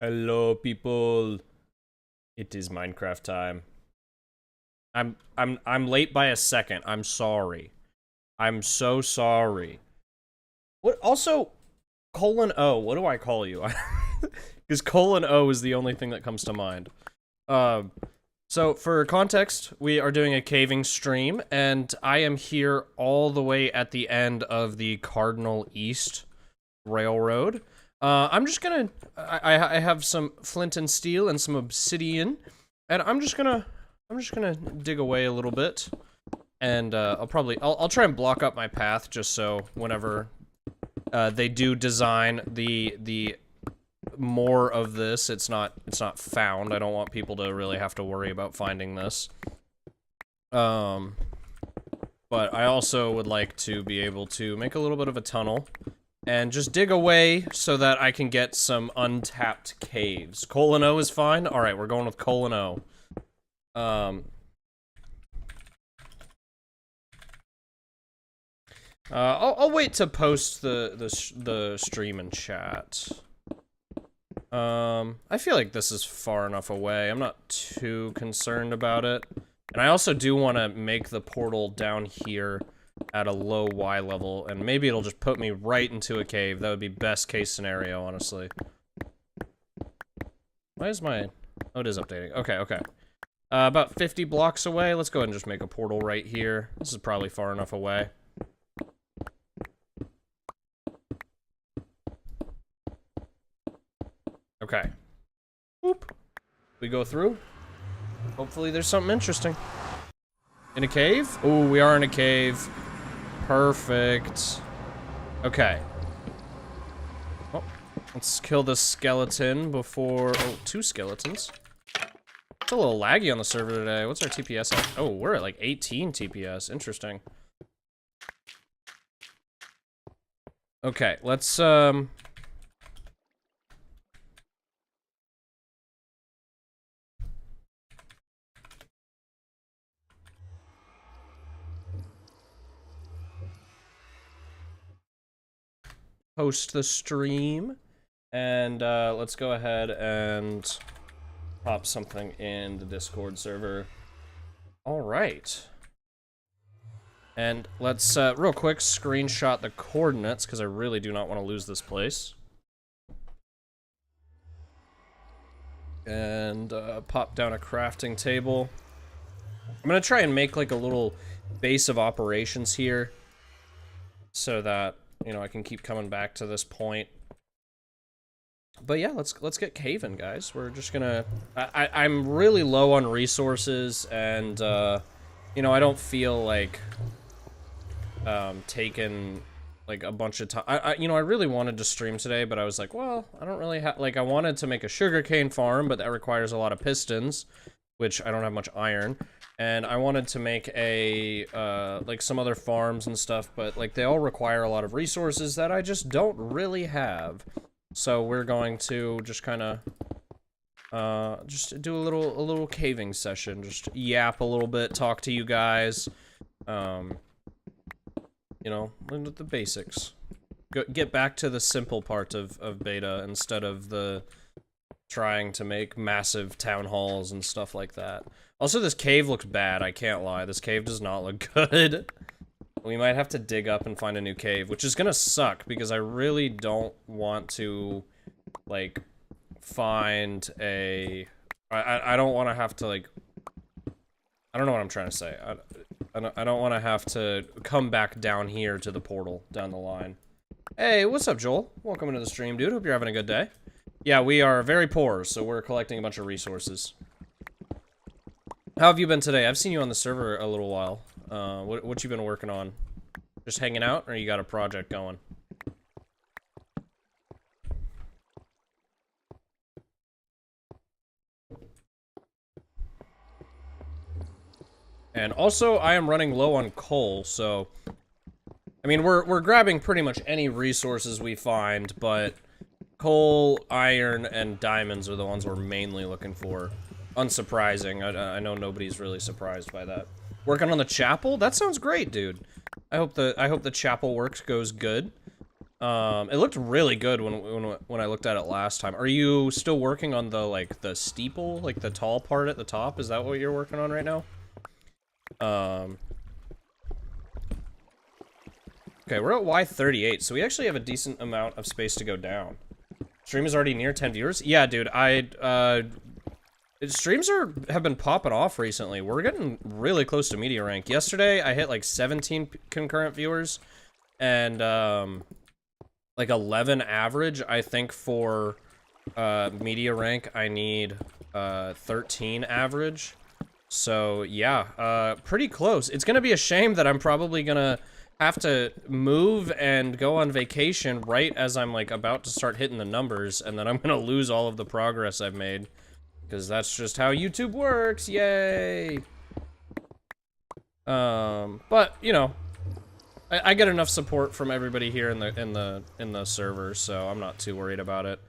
Hello, people. It is Minecraft time. I'm late by a second. I'm sorry. I'm so sorry. What? Also, colon O. What do I call you? Because colon O is the only thing that comes to mind. So for context, we are doing a caving stream, and I am here all the way at the end of the Cardinal East Railroad. I'm just gonna, I have some flint and steel and some obsidian, and I'm just gonna dig away a little bit, and I'll try and block up my path just so whenever they do design the more of this, it's not found. I don't want people to really have to worry about finding this. But I also would like to be able to make a little bit of a tunnel and just dig away so that I can get some untapped caves. Colon O is fine? Alright, we're going with colon O. I'll wait to post the stream and chat. I feel like this is far enough away. I'm not too concerned about it. And I also do want to make the portal down here at a low Y level, and maybe it'll just put me right into a cave. That would be best case scenario, honestly. Why is my... Oh, it is updating. Okay. About 50 blocks away. Let's go ahead and just make a portal right here. This is probably far enough away. Okay. Whoop. We go through. Hopefully there's something interesting. In a cave? Ooh, we are in a cave. Perfect. Okay. Oh, let's kill this skeleton before... Oh, 2 skeletons. It's a little laggy on the server today. What's our TPS at? Oh, we're at like 18 TPS. Interesting. Okay, let's, host the stream, and let's go ahead and pop something in the Discord server. All right, and let's real quick screenshot the coordinates because I really do not want to lose this place, and pop down a crafting table. I'm gonna try and make like a little base of operations here so that, you know, I can keep coming back to this point. But yeah, let's get caving, guys. We're just gonna... I'm really low on resources, and, you know, I don't feel like, taking, like, a bunch of time. You know, I really wanted to stream today, but I was like, well, I don't really have... Like, I wanted to make a sugarcane farm, but that requires a lot of pistons, which I don't have much iron. And I wanted to make a, like, some other farms and stuff, but, like, they all require a lot of resources that I just don't really have. So we're going to just kind of, just do a little caving session. Just yap a little bit, talk to you guys. You know, the basics. Get back to the simple part of beta instead of the trying to make massive town halls and stuff like that. Also, this cave looks bad, I can't lie. This cave does not look good. We might have to dig up and find a new cave, which is gonna suck, because I really don't want to, like, find a... I don't want to have to, like... I don't know what I'm trying to say. I don't want to have to come back down here to the portal down the line. Hey, what's up, Joel? Welcome into the stream, dude. Hope you're having a good day. Yeah, we are very poor, so we're collecting a bunch of resources. How have you been today? I've seen you on the server a little while. What you been working on? Just hanging out, or you got a project going? And also, I am running low on coal, so... I mean, we're grabbing pretty much any resources we find, but... Coal, iron, and diamonds are the ones we're mainly looking for. Unsurprising. I know nobody's really surprised by that. Working on the chapel? That sounds great, dude. I hope the chapel work goes good. It looked really good when I looked at it last time. Are you still working on the, like, the steeple? Like, the tall part at the top? Is that what you're working on right now? Okay, we're at Y38, so we actually have a decent amount of space to go down. Stream is already near 10 viewers? Yeah, dude, streams have been popping off recently. We're getting really close to media rank. Yesterday, I hit, like, 17 concurrent viewers, and, like 11 average. I think for media rank I need 13 average. So yeah, pretty close. It's gonna be a shame that I'm probably gonna have to move and go on vacation right as I'm like about to start hitting the numbers, and then I'm gonna lose all of the progress I've made, because that's just how YouTube works. Yay. But you know, I get enough support from everybody here in the server, so I'm not too worried about it.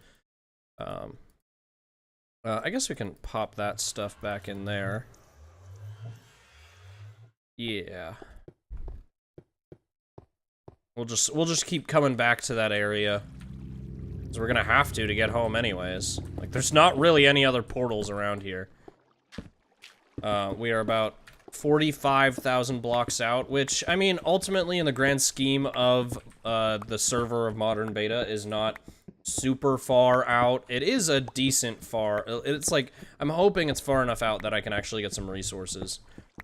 I guess we can pop that stuff back in there. Yeah. We'll just keep coming back to that area, because we're gonna have to get home anyways. Like, there's not really any other portals around here. We are about 45,000 blocks out, which, I mean, ultimately in the grand scheme of the server of Modern Beta is not super far out. It is a decent far, it's like, I'm hoping it's far enough out that I can actually get some resources.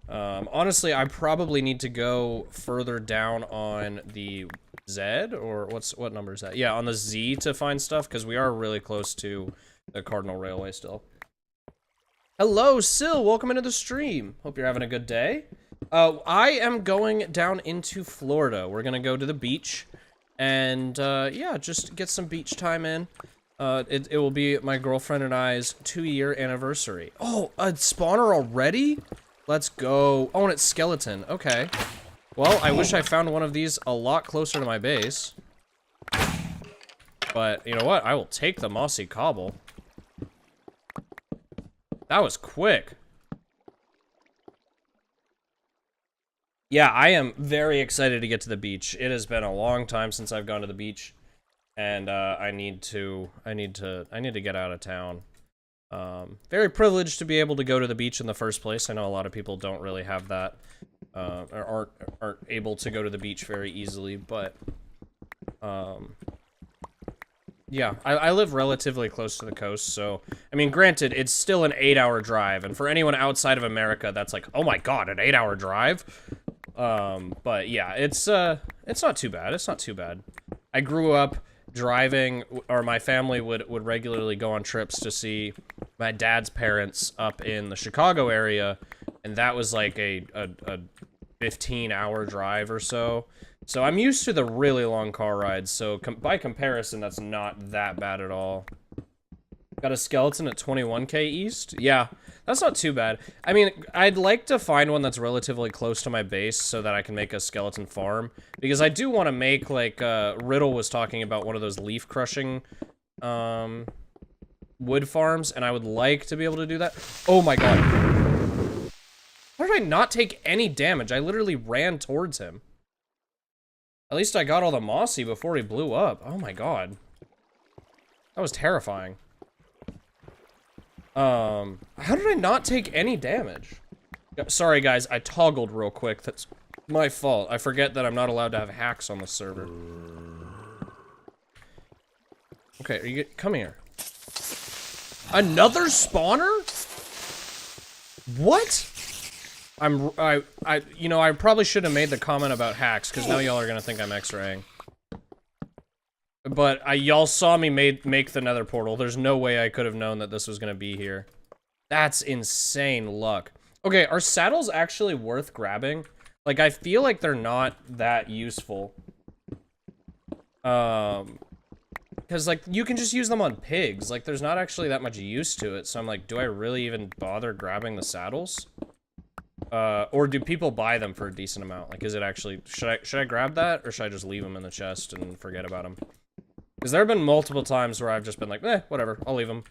Honestly, I probably need to go further down on the Z, or what number is that? Yeah, on the Z to find stuff, because we are really close to the Cardinal Railway still. Hello, Sil, welcome into the stream. Hope you're having a good day. I am going down into Florida. We're gonna go to the beach, and yeah, just get some beach time in. It will be my girlfriend and I's 2-year anniversary. Oh, a spawner already? Let's go. Oh, and it's skeleton. Okay. Well, I wish I found one of these a lot closer to my base. But, you know what? I will take the mossy cobble. That was quick. Yeah, I am very excited to get to the beach. It has been a long time since I've gone to the beach, and I need to get out of town. Very privileged to be able to go to the beach in the first place. I know a lot of people don't really have that, or aren't able to go to the beach very easily, but, yeah, I live relatively close to the coast, so, I mean, granted, it's still an 8-hour drive, and for anyone outside of America, that's like, oh my god, an 8-hour drive? But yeah, it's not too bad, it's not too bad. I grew up driving, or my family would regularly go on trips to see my dad's parents up in the Chicago area, and that was like a 15-hour drive or so. So I'm used to the really long car rides, so by comparison, that's not that bad at all. Got a skeleton at 21k east? Yeah, that's not too bad. I mean, I'd like to find one that's relatively close to my base so that I can make a skeleton farm, because I do want to make, like, Riddle was talking about one of those leaf crushing, wood farms, and I would like to be able to do that. Oh my god. How did I not take any damage? I literally ran towards him. At least I got all the mossy before he blew up. Oh my god. That was terrifying. How did I not take any damage? Sorry guys, I toggled real quick. That's my fault. I forget that I'm not allowed to have hacks on the server. Okay, are you come here. Another spawner? What? you know, I probably should have made the comment about hacks, because now y'all are gonna think I'm X-raying. But y'all saw me make the nether portal. There's no way I could have known that this was gonna be here. That's insane luck. Okay, are saddles actually worth grabbing? Like, I feel like they're not that useful. Because, like, you can just use them on pigs. Like, there's not actually that much use to it. So I'm like, do I really even bother grabbing the saddles? Or do people buy them for a decent amount? Like, is it actually, should I grab that, or should I just leave them in the chest and forget about them? Because there have been multiple times where I've just been like, whatever, I'll leave them.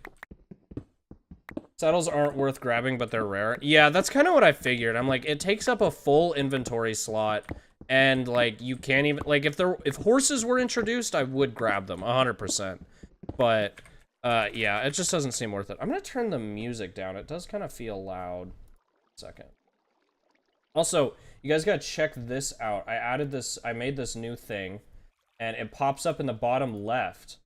Saddles aren't worth grabbing, but they're rare. Yeah, that's kind of what I figured. I'm like, it takes up a full inventory slot, And, like, you can't even, like, if horses were introduced, I would grab them, 100%. But, yeah, it just doesn't seem worth it. I'm gonna turn the music down. It does kind of feel loud. Second. Also, you guys gotta check this out. I made this new thing, and it pops up in the bottom left.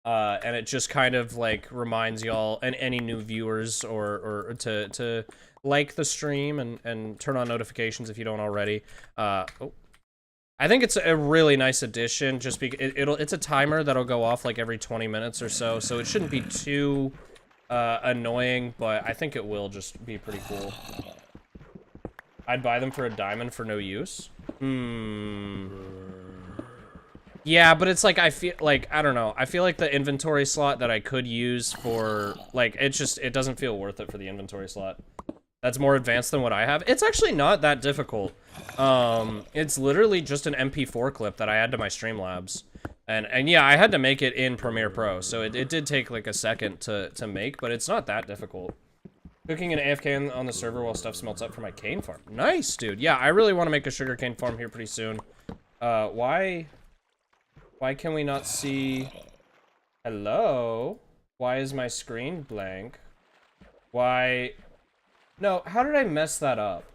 And it just kind of, like, reminds y'all, and any new viewers, or to like the stream, and turn on notifications if you don't already. I think it's a really nice addition, just because it's a timer that'll go off like every 20 minutes or so it shouldn't be too annoying, but I think it will just be pretty cool. I'd buy them for a diamond for no use. Yeah, but it's like, I feel like, I don't know, I feel like the inventory slot that I could use for, like, it doesn't feel worth it for the inventory slot. That's more advanced than what I have. It's actually not that difficult. It's literally just an MP4 clip that I add to my Streamlabs. And yeah, I had to make it in Premiere Pro, so it did take like a second to make, but it's not that difficult. Cooking an AFK on the server while stuff smelts up for my cane farm. Nice, dude. Yeah, I really want to make a sugarcane farm here pretty soon. Why can we not see... Hello? Why is my screen blank? Why... No, how did I mess that up?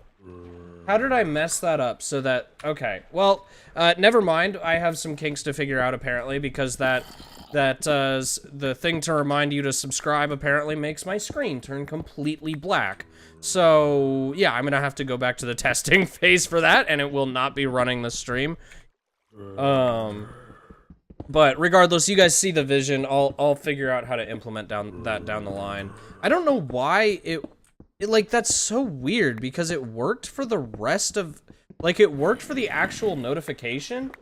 How did I mess that up so that... Okay, well, never mind. I have some kinks to figure out, apparently, because the thing to remind you to subscribe apparently makes my screen turn completely black. So, yeah, I'm gonna have to go back to the testing phase for that, and it will not be running the stream. But regardless, you guys see the vision. I'll figure out how to implement down the line. I don't know why it like, that's so weird, because it worked for the rest of, like, it worked for the actual notification,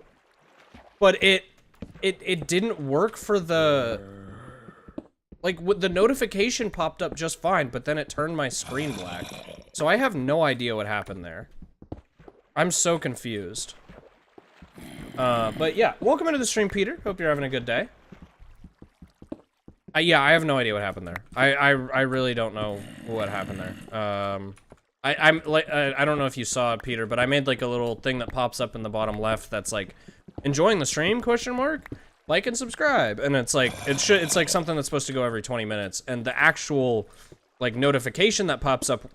but it didn't work for the, like, the notification popped up just fine, but then it turned my screen black. So I have no idea what happened there. I'm so confused. But yeah, welcome into the stream, Peter. Hope you're having a good day. Yeah, I have no idea what happened there. I really don't know what happened there. I'm like, I don't know if you saw it, Peter, but I made like a little thing that pops up in the bottom left that's like, enjoying the stream, question mark? Like and subscribe. And it's like, it's like something that's supposed to go every 20 minutes. And the actual, like, notification that pops up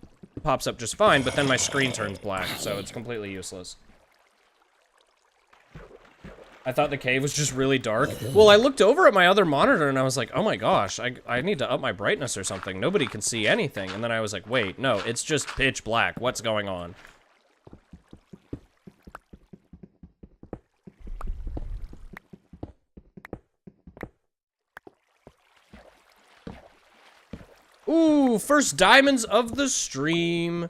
just fine, but then my screen turns black, so it's completely useless. I thought the cave was just really dark. Well, I looked over at my other monitor and I was like, oh my gosh, I need to up my brightness or something. Nobody can see anything. And then I was like, wait, no, it's just pitch black. What's going on? Ooh, first diamonds of the stream.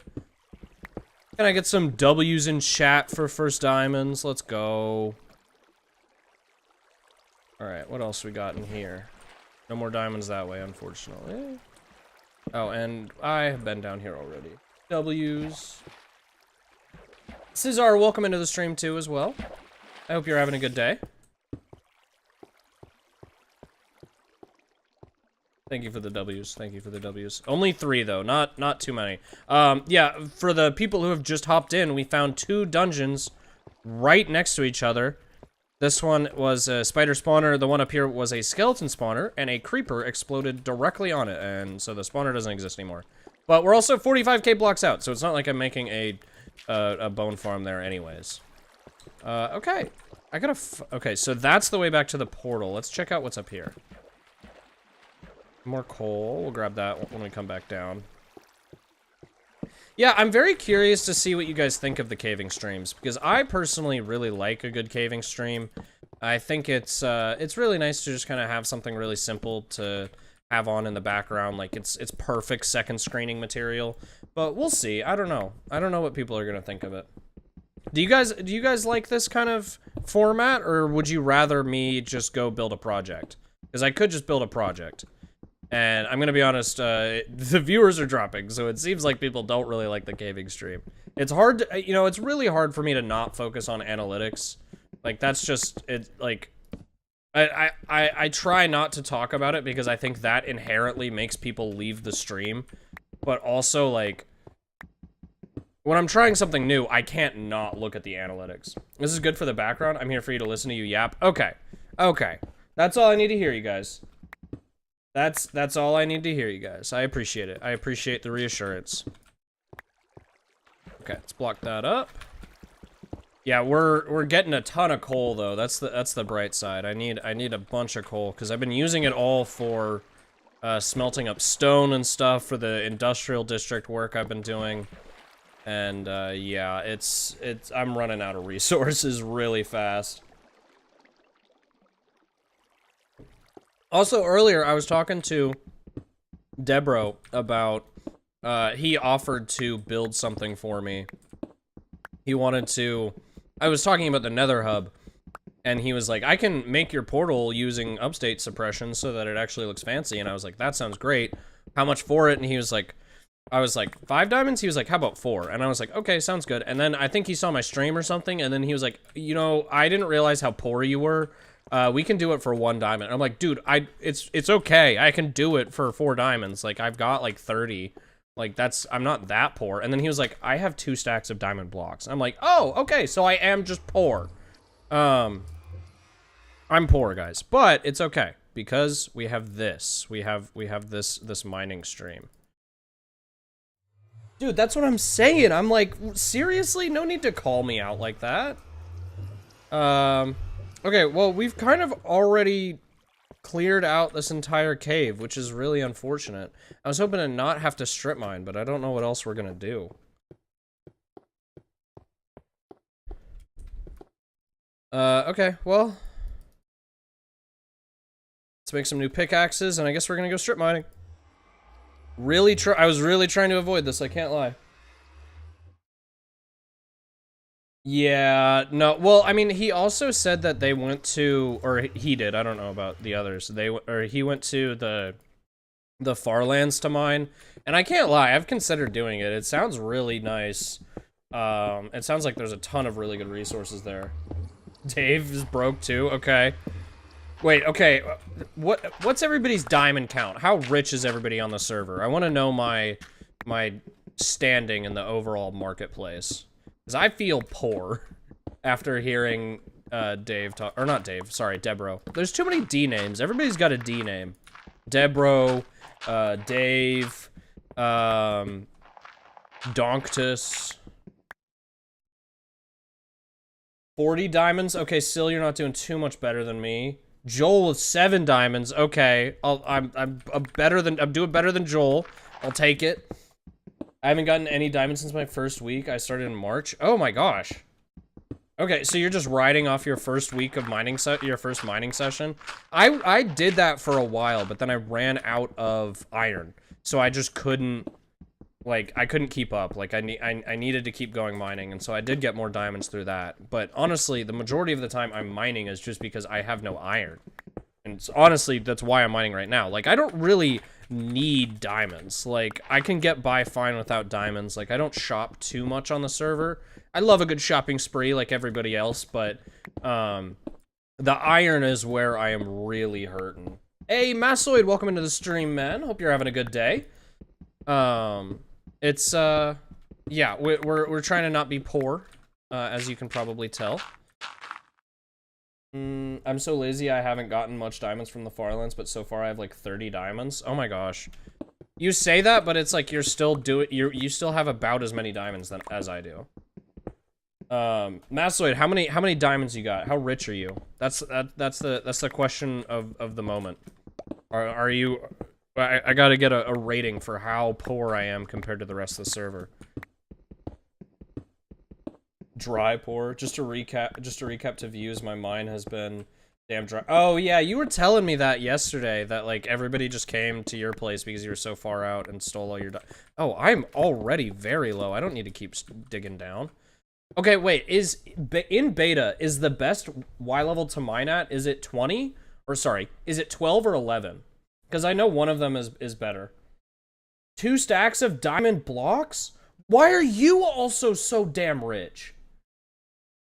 Can I get some W's in chat for first diamonds? Let's go. Alright, what else we got in here? No more diamonds that way, unfortunately. Oh, and I have been down here already. W's. Cesar, welcome into the stream too as well. I hope you're having a good day. Thank you for the W's. Thank you for the W's. Only 3 though, not too many. Yeah, for the people who have just hopped in, we found 2 dungeons right next to each other. This one was a spider spawner, the one up here was a skeleton spawner, and a creeper exploded directly on it, and so the spawner doesn't exist anymore. But we're also 45k blocks out, so it's not like I'm making a bone farm there anyways. Okay. Okay, so that's the way back to the portal. Let's check out what's up here. More coal, we'll grab that when we come back down. Yeah, I'm very curious to see what you guys think of the caving streams, because I personally really like a good caving stream. I think it's really nice to just kind of have something really simple to have on in the background, like it's perfect second screening material. But we'll see. I don't know. I don't know what people are gonna think of it. Do you guys like this kind of format, or would you rather me just go build a project? Because I could just build a project. And I'm gonna be honest, the viewers are dropping, so it seems like people don't really like the caving stream. It's hard to, you know, it's really hard for me to not focus on analytics. Like, that's just, it, like, I try not to talk about it because I think that inherently makes people leave the stream. But also, like, when I'm trying something new, I can't not look at the analytics. This is good for the background. I'm here for you to listen to you yap. Okay. Okay. That's all I need to hear, you guys. That's all I need to hear, you guys. I appreciate it. I appreciate the reassurance. Okay, let's block that up. Yeah, we're getting a ton of coal though. That's the bright side. I need a bunch of coal because I've been using it all for smelting up stone and stuff for the industrial district work I've been doing. And yeah, I'm running out of resources really fast. Also, earlier I was talking to Debro about he offered to build something for me. He wanted to. I was talking about the Nether hub, and he was like, I can make your portal using upstate suppression so that it actually looks fancy. And I was like, that sounds great. How much for it? And he was like, I was like, 5 diamonds? He was like, how about 4? And I was like, okay, sounds good. And then I think he saw my stream or something, and then he was like, you know, I didn't realize how poor you were. We can do it for 1 diamond. And I'm like, dude, it's okay. I can do it for 4 diamonds. Like, I've got like 30. Like, I'm not that poor. And then he was like, I have 2 stacks of diamond blocks. I'm like, oh, okay, so I am just poor. I'm poor, guys. But it's okay, because we have this. We have this mining stream. Dude, that's what I'm saying. I'm like, seriously? No need to call me out like that. Okay, well, we've kind of already cleared out this entire cave, which is really unfortunate. I was hoping to not have to strip mine, but I don't know what else we're gonna do. Okay, well, let's make some new pickaxes, and I guess we're gonna go strip mining. I was really trying to avoid this, I can't lie. Yeah, no, well, I mean, he also said that they went to, or he did, I don't know about the others, he went to the Farlands to mine, and I can't lie, I've considered doing it. It sounds really nice. It sounds like there's a ton of really good resources there. Dave is broke too, okay. Wait, okay, what's everybody's diamond count? How rich is everybody on the server? I want to know my standing in the overall marketplace. Because I feel poor after hearing Dave talk, or not Dave, sorry, Debro. There's too many D names. Everybody's got a D name. Debro, Dave, Donctus. 40 diamonds? Okay, still you're not doing too much better than me. Joel with 7 diamonds. Okay, I'm doing better than Joel. I'll take it. I haven't gotten any diamonds since my first week. I started in March. Oh my gosh. Okay, so you're just riding off your first week of mining your first mining session. I did that for a while, but then I ran out of iron. So I just couldn't, like, I couldn't keep up. Like, I needed to keep going mining, and so I did get more diamonds through that. But honestly, the majority of the time I'm mining is just because I have no iron. And so, honestly, that's why I'm mining right now. Like, I don't really need diamonds. Like, I can get by fine without diamonds. Like, I don't shop too much on the server. I love a good shopping spree like everybody else, but the iron is where I am really hurting. Hey, Massoid, welcome into the stream, man. Hope you're having a good day. It's yeah, we're trying to not be poor, as you can probably tell. I'm so lazy I haven't gotten much diamonds from the Farlands, but so far I have like 30 diamonds. Oh my gosh. You say that, but it's like you're still you still have about as many diamonds as I do. Massoid, how many diamonds you got? How rich are you? That's the question of the moment. Are you I gotta get a rating for how poor I am compared to the rest of the server. Dry poor. Just to recap to views, my mine has been damn dry. Oh yeah, you were telling me that yesterday, that like everybody just came to your place because you were so far out and stole all your Oh, I'm already very low. I don't need to keep digging down. Okay, wait, in beta, is the best Y level to mine at, is it 20? Or sorry, is it 12 or 11? Because I know one of them is better. 2 stacks of diamond blocks? Why are you also so damn rich?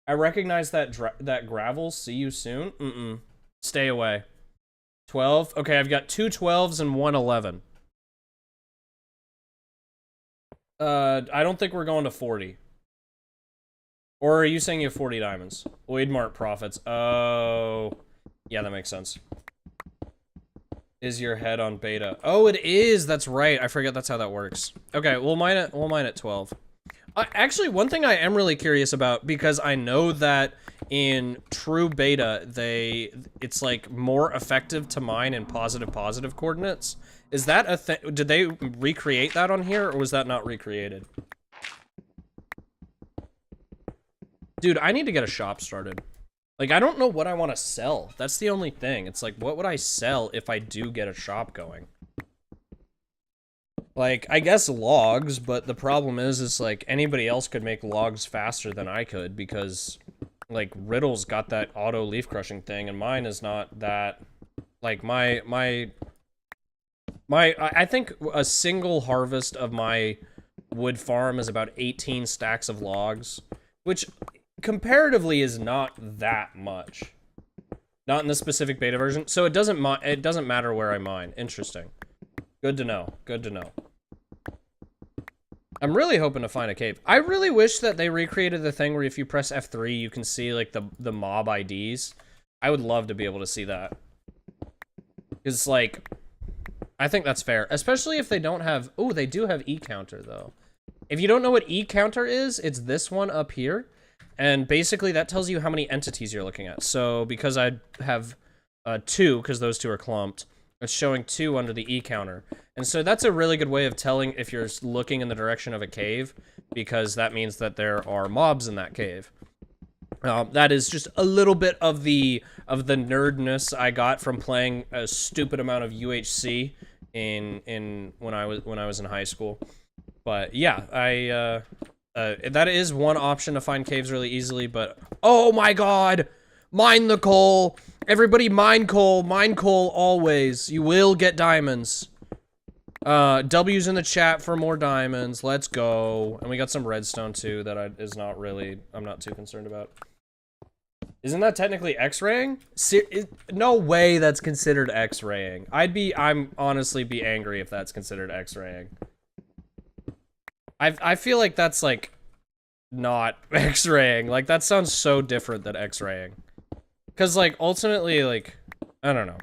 I recognize that gravel. See you soon. Stay away. 12. Okay, I've got 2 12s and 1 11. I don't think we're going to 40. Or are you saying you have 40 diamonds? Weedmart profits. Oh. Yeah, that makes sense. Is your head on beta? Oh, it is. That's right. I forget that's how that works. Okay, we'll mine at 12. Actually, one thing I am really curious about, because I know that in true beta, it's like more effective to mine in positive coordinates. Is that a thing? Did they recreate that on here, or was that not recreated? Dude, I need to get a shop started. Like, I don't know what I want to sell. That's the only thing. It's like, what would I sell if I do get a shop going? Like, I guess logs, but the problem is like, anybody else could make logs faster than I could, because, like, Riddle's got that auto leaf crushing thing, and mine is not that, like, I think a single harvest of my wood farm is about 18 stacks of logs, which comparatively is not that much. Not in the specific beta version, so it doesn't matter where I mine. Interesting. Good to know. Good to know. I'm really hoping to find a cave. I really wish that they recreated the thing where if you press F3, you can see, like, the mob IDs. I would love to be able to see that. Because, like, I think that's fair. Especially if they don't have... Oh, they do have E-counter, though. If you don't know what E-counter is, it's this one up here. And basically, that tells you how many entities you're looking at. So, because I have 2, because those two are clumped, it's showing 2 under the E-counter. And so that's a really good way of telling if you're looking in the direction of a cave, because that means that there are mobs in that cave. That is just a little bit of the nerdness I got from playing a stupid amount of UHC when I was in high school. But yeah, that is one option to find caves really easily, but oh my god! Mine the coal! Everybody mine coal always. You will get diamonds. W's in the chat for more diamonds. Let's go. And we got some redstone too that I'm not too concerned about. Isn't that technically X-raying? No way that's considered X-raying. I'm honestly be angry if that's considered X-raying. I feel like that's, like, not X-raying. Like, that sounds so different than X-raying. Because, like, ultimately, like, I don't know.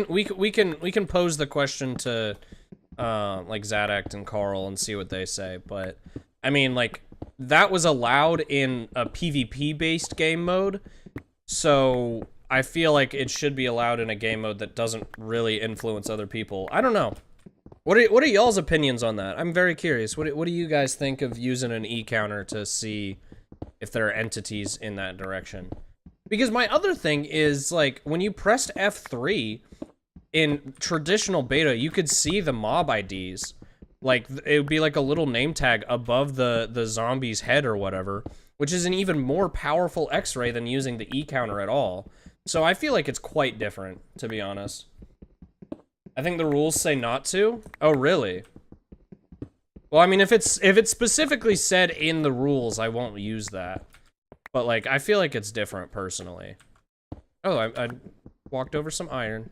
We can pose the question to, like, Zadakt and Carl and see what they say, but, I mean, like, that was allowed in a PvP-based game mode, so I feel like it should be allowed in a game mode that doesn't really influence other people. I don't know. What are y'all's opinions on that? I'm very curious. What do you guys think of using an E-counter to see if there are entities in that direction? Because my other thing is, like, when you pressed F3 in traditional beta, you could see the mob IDs. Like, it would be like a little name tag above the zombie's head or whatever, which is an even more powerful X-ray than using the E-counter at all. So I feel like it's quite different, to be honest. I think the rules say not to. Oh, really? Well, I mean, if it's specifically said in the rules, I won't use that. But, like, I feel like it's different, personally. Oh, I walked over some iron.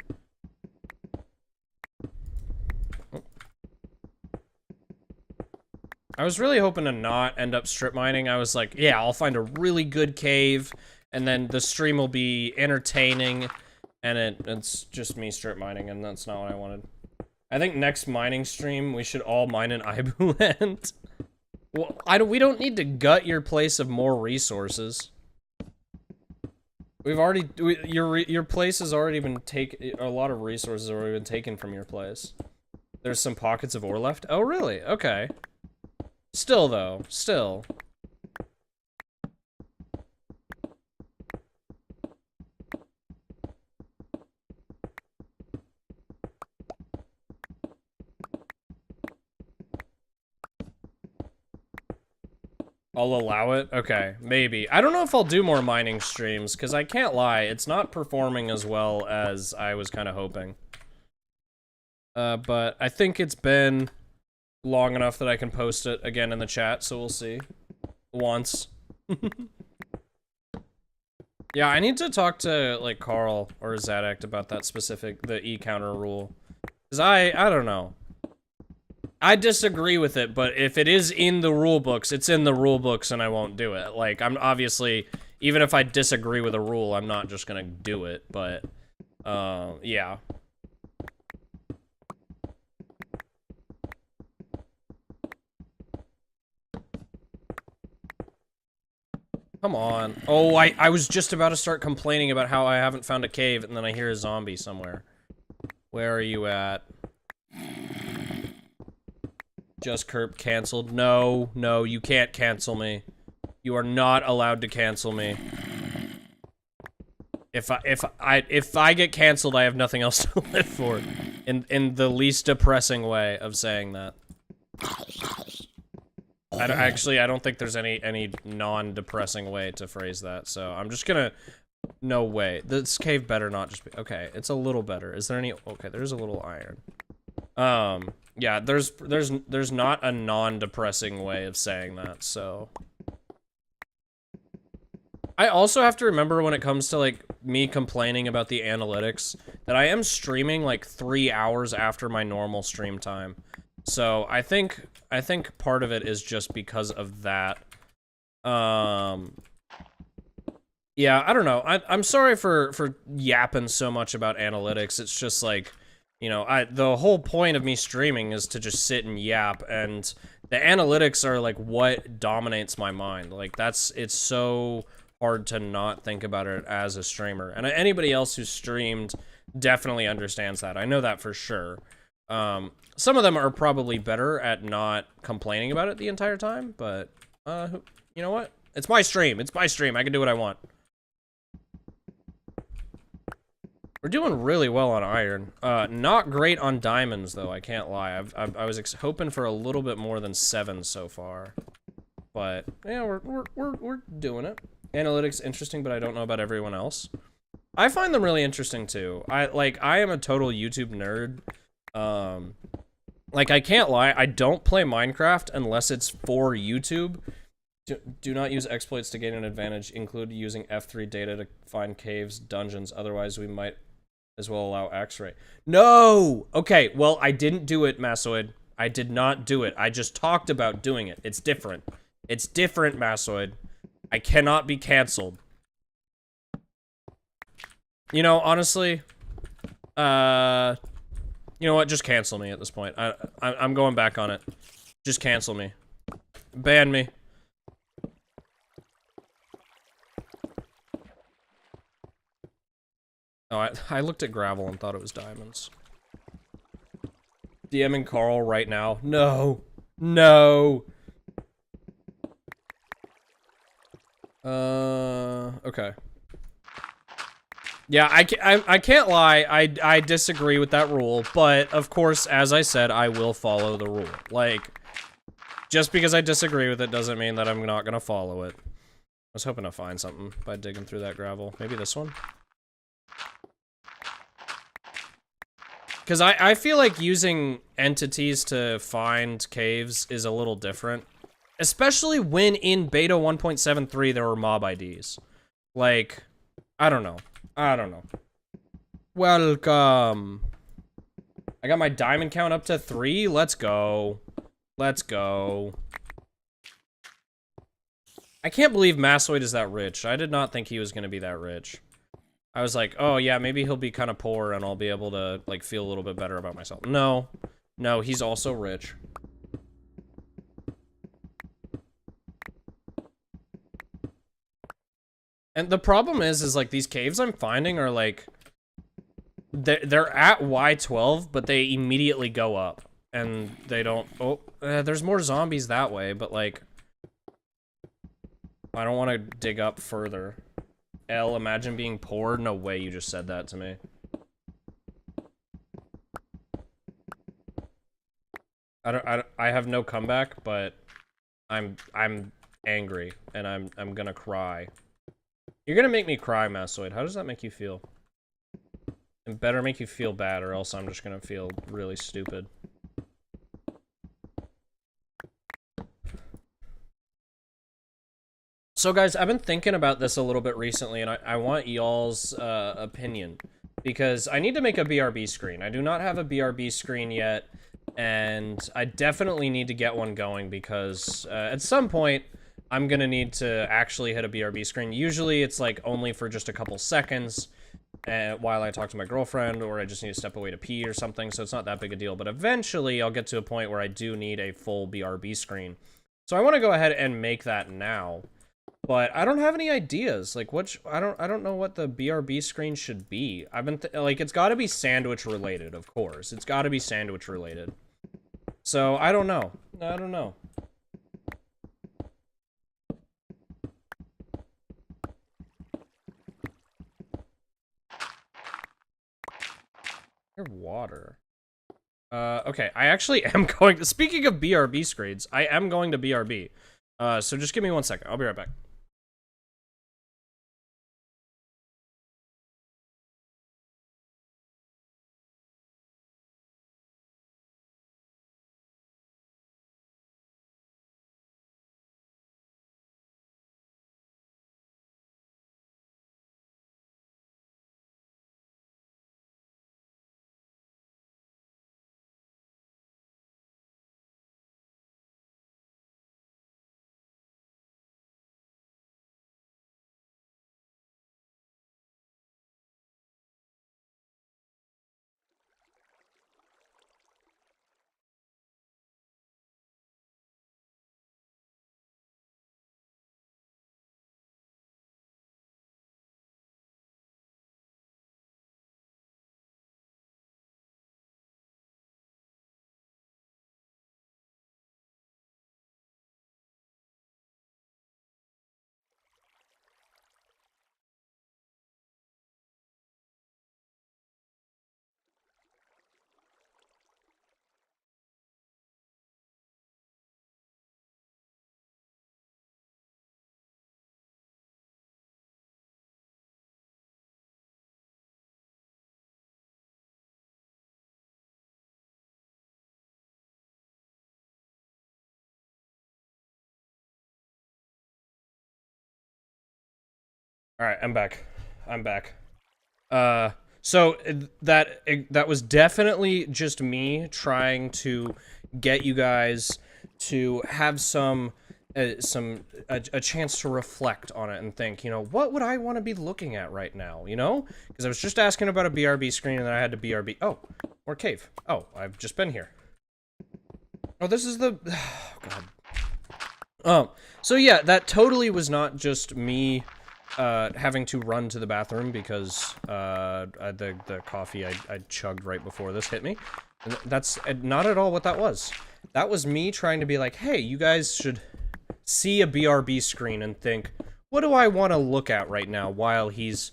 Oh. I was really hoping to not end up strip mining. I was like, yeah, I'll find a really good cave, and then the stream will be entertaining, and it's just me strip mining, and that's not what I wanted. I think next mining stream, we should all mine an Ibu land. Well, we don't need to gut your place of more resources. Your place has already been a lot of resources have already been taken from your place. There's some pockets of ore left? Oh, really? Okay. Still, though. Still. I'll allow it? Okay, maybe. I don't know if I'll do more mining streams, because I can't lie, it's not performing as well as I was kind of hoping. But I think it's been long enough that I can post it again in the chat, so we'll see. Once. Yeah, I need to talk to, like, Carl or Zadakt about that the E-counter rule. Because I don't know. I disagree with it, but if it is in the rule books, it's in the rule books and I won't do it. Like, I'm obviously, even if I disagree with a rule, I'm not just gonna do it, but, yeah. Come on. Oh, I was just about to start complaining about how I haven't found a cave, and then I hear a zombie somewhere. Where are you at? Just Kerp canceled. No, no, you can't cancel me. You are not allowed to cancel me. If I get canceled, I have nothing else to live for. In the least depressing way of saying that. I don't think there's any non-depressing way to phrase that, so I'm just gonna... No way. This cave better not just be... Okay, it's a little better. Is there any... Okay, there's a little iron. Yeah, there's not a non-depressing way of saying that, so... I also have to remember when it comes to, like, me complaining about the analytics, that I am streaming, like, 3 hours after my normal stream time. So, I think part of it is just because of that. Yeah, I don't know. I'm sorry for yapping so much about analytics. It's just like, you know, the whole point of me streaming is to just sit and yap, and the analytics are, like, what dominates my mind. Like, it's so hard to not think about it as a streamer. And anybody else who's streamed definitely understands that. I know that for sure. Some of them are probably better at not complaining about it the entire time, but, you know what? It's my stream. It's my stream. I can do what I want. We're doing really well on iron. Not great on diamonds, though, I can't lie. I was hoping for a little bit more than 7 so far. But, yeah, we're doing it. Analytics interesting, but I don't know about everyone else. I find them really interesting, too. I am a total YouTube nerd. Like, I can't lie, I don't play Minecraft unless it's for YouTube. Do not use exploits to gain an advantage. Include using F3 data to find caves, dungeons. Otherwise, we might as well allow X-ray. No! Okay, well, I didn't do it, Massoid. I did not do it. I just talked about doing it. It's different. It's different, Massoid. I cannot be canceled. You know, honestly, you know what? Just cancel me at this point. I'm going back on it. Just cancel me. Ban me. Oh, I looked at gravel and thought it was diamonds. DMing Carl right now. No. No. Okay. Yeah, I can't lie, I disagree with that rule, but, of course, as I said, I will follow the rule. Like, just because I disagree with it doesn't mean that I'm not gonna follow it. I was hoping to find something by digging through that gravel. Maybe this one? Because I feel like using entities to find caves is a little different. Especially when in beta 1.73 there were mob IDs. Like, I don't know. I don't know. Welcome. I got my diamond count up to 3. Let's go. Let's go. I can't believe Massoid is that rich. I did not think he was going to be that rich. I was like, oh yeah, maybe he'll be kind of poor and I'll be able to, like, feel a little bit better about myself. No. No, he's also rich. And the problem is like, these caves I'm finding are, like, they're at Y12, but they immediately go up. And they don't... Oh, there's more zombies that way, but, like... I don't want to dig up further. L, imagine being poor? No way you just said that to me. I have no comeback, but I'm angry, and I'm gonna cry. You're gonna make me cry, Massoid. How does that make you feel? It better make you feel bad, or else I'm just gonna feel really stupid. So guys, I've been thinking about this a little bit recently, and I want y'all's opinion. Because I need to make a BRB screen. I do not have a BRB screen yet, and I definitely need to get one going because at some point I'm gonna need to actually hit a BRB screen. Usually it's like only for just a couple seconds while I talk to my girlfriend, or I just need to step away to pee or something, so it's not that big a deal. But eventually I'll get to a point where I do need a full BRB screen. So I want to go ahead and make that now. But I don't have any ideas. Like, I don't know what the BRB screen should be. I've been like, it's got to be sandwich related, of course. It's got to be sandwich related. So I don't know. I don't know. Your water. Okay, I actually am going to, speaking of BRB screens, I am going to BRB. So just give me 1 second. I'll be right back. All right, I'm back. I'm back. So that was definitely just me trying to get you guys to have a chance to reflect on it and think, you know, what would I want to be looking at right now, you know? Because I was just asking about a BRB screen and then I had to BRB. Oh, or cave. Oh, I've just been here. Oh, this is the. Oh, God. So yeah, that totally was not just me having to run to the bathroom because the coffee I chugged right before this hit me. And that's not at all what that was. That was me trying to be like, hey, you guys should see a BRB screen and think, what do I want to look at right now while he's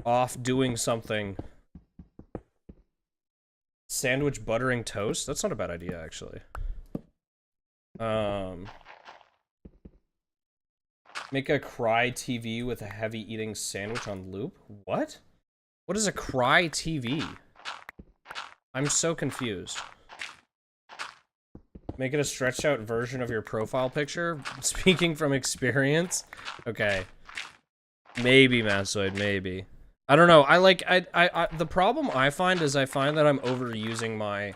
off doing something? Sandwich buttering toast? That's not a bad idea, actually. Make a cry TV with a heavy eating sandwich on loop? What? What is a cry TV? I'm so confused. Make it a stretched out version of your profile picture? Speaking from experience? Okay. Maybe, Massoid, maybe. I don't know. The problem I find is I find that I'm overusing my,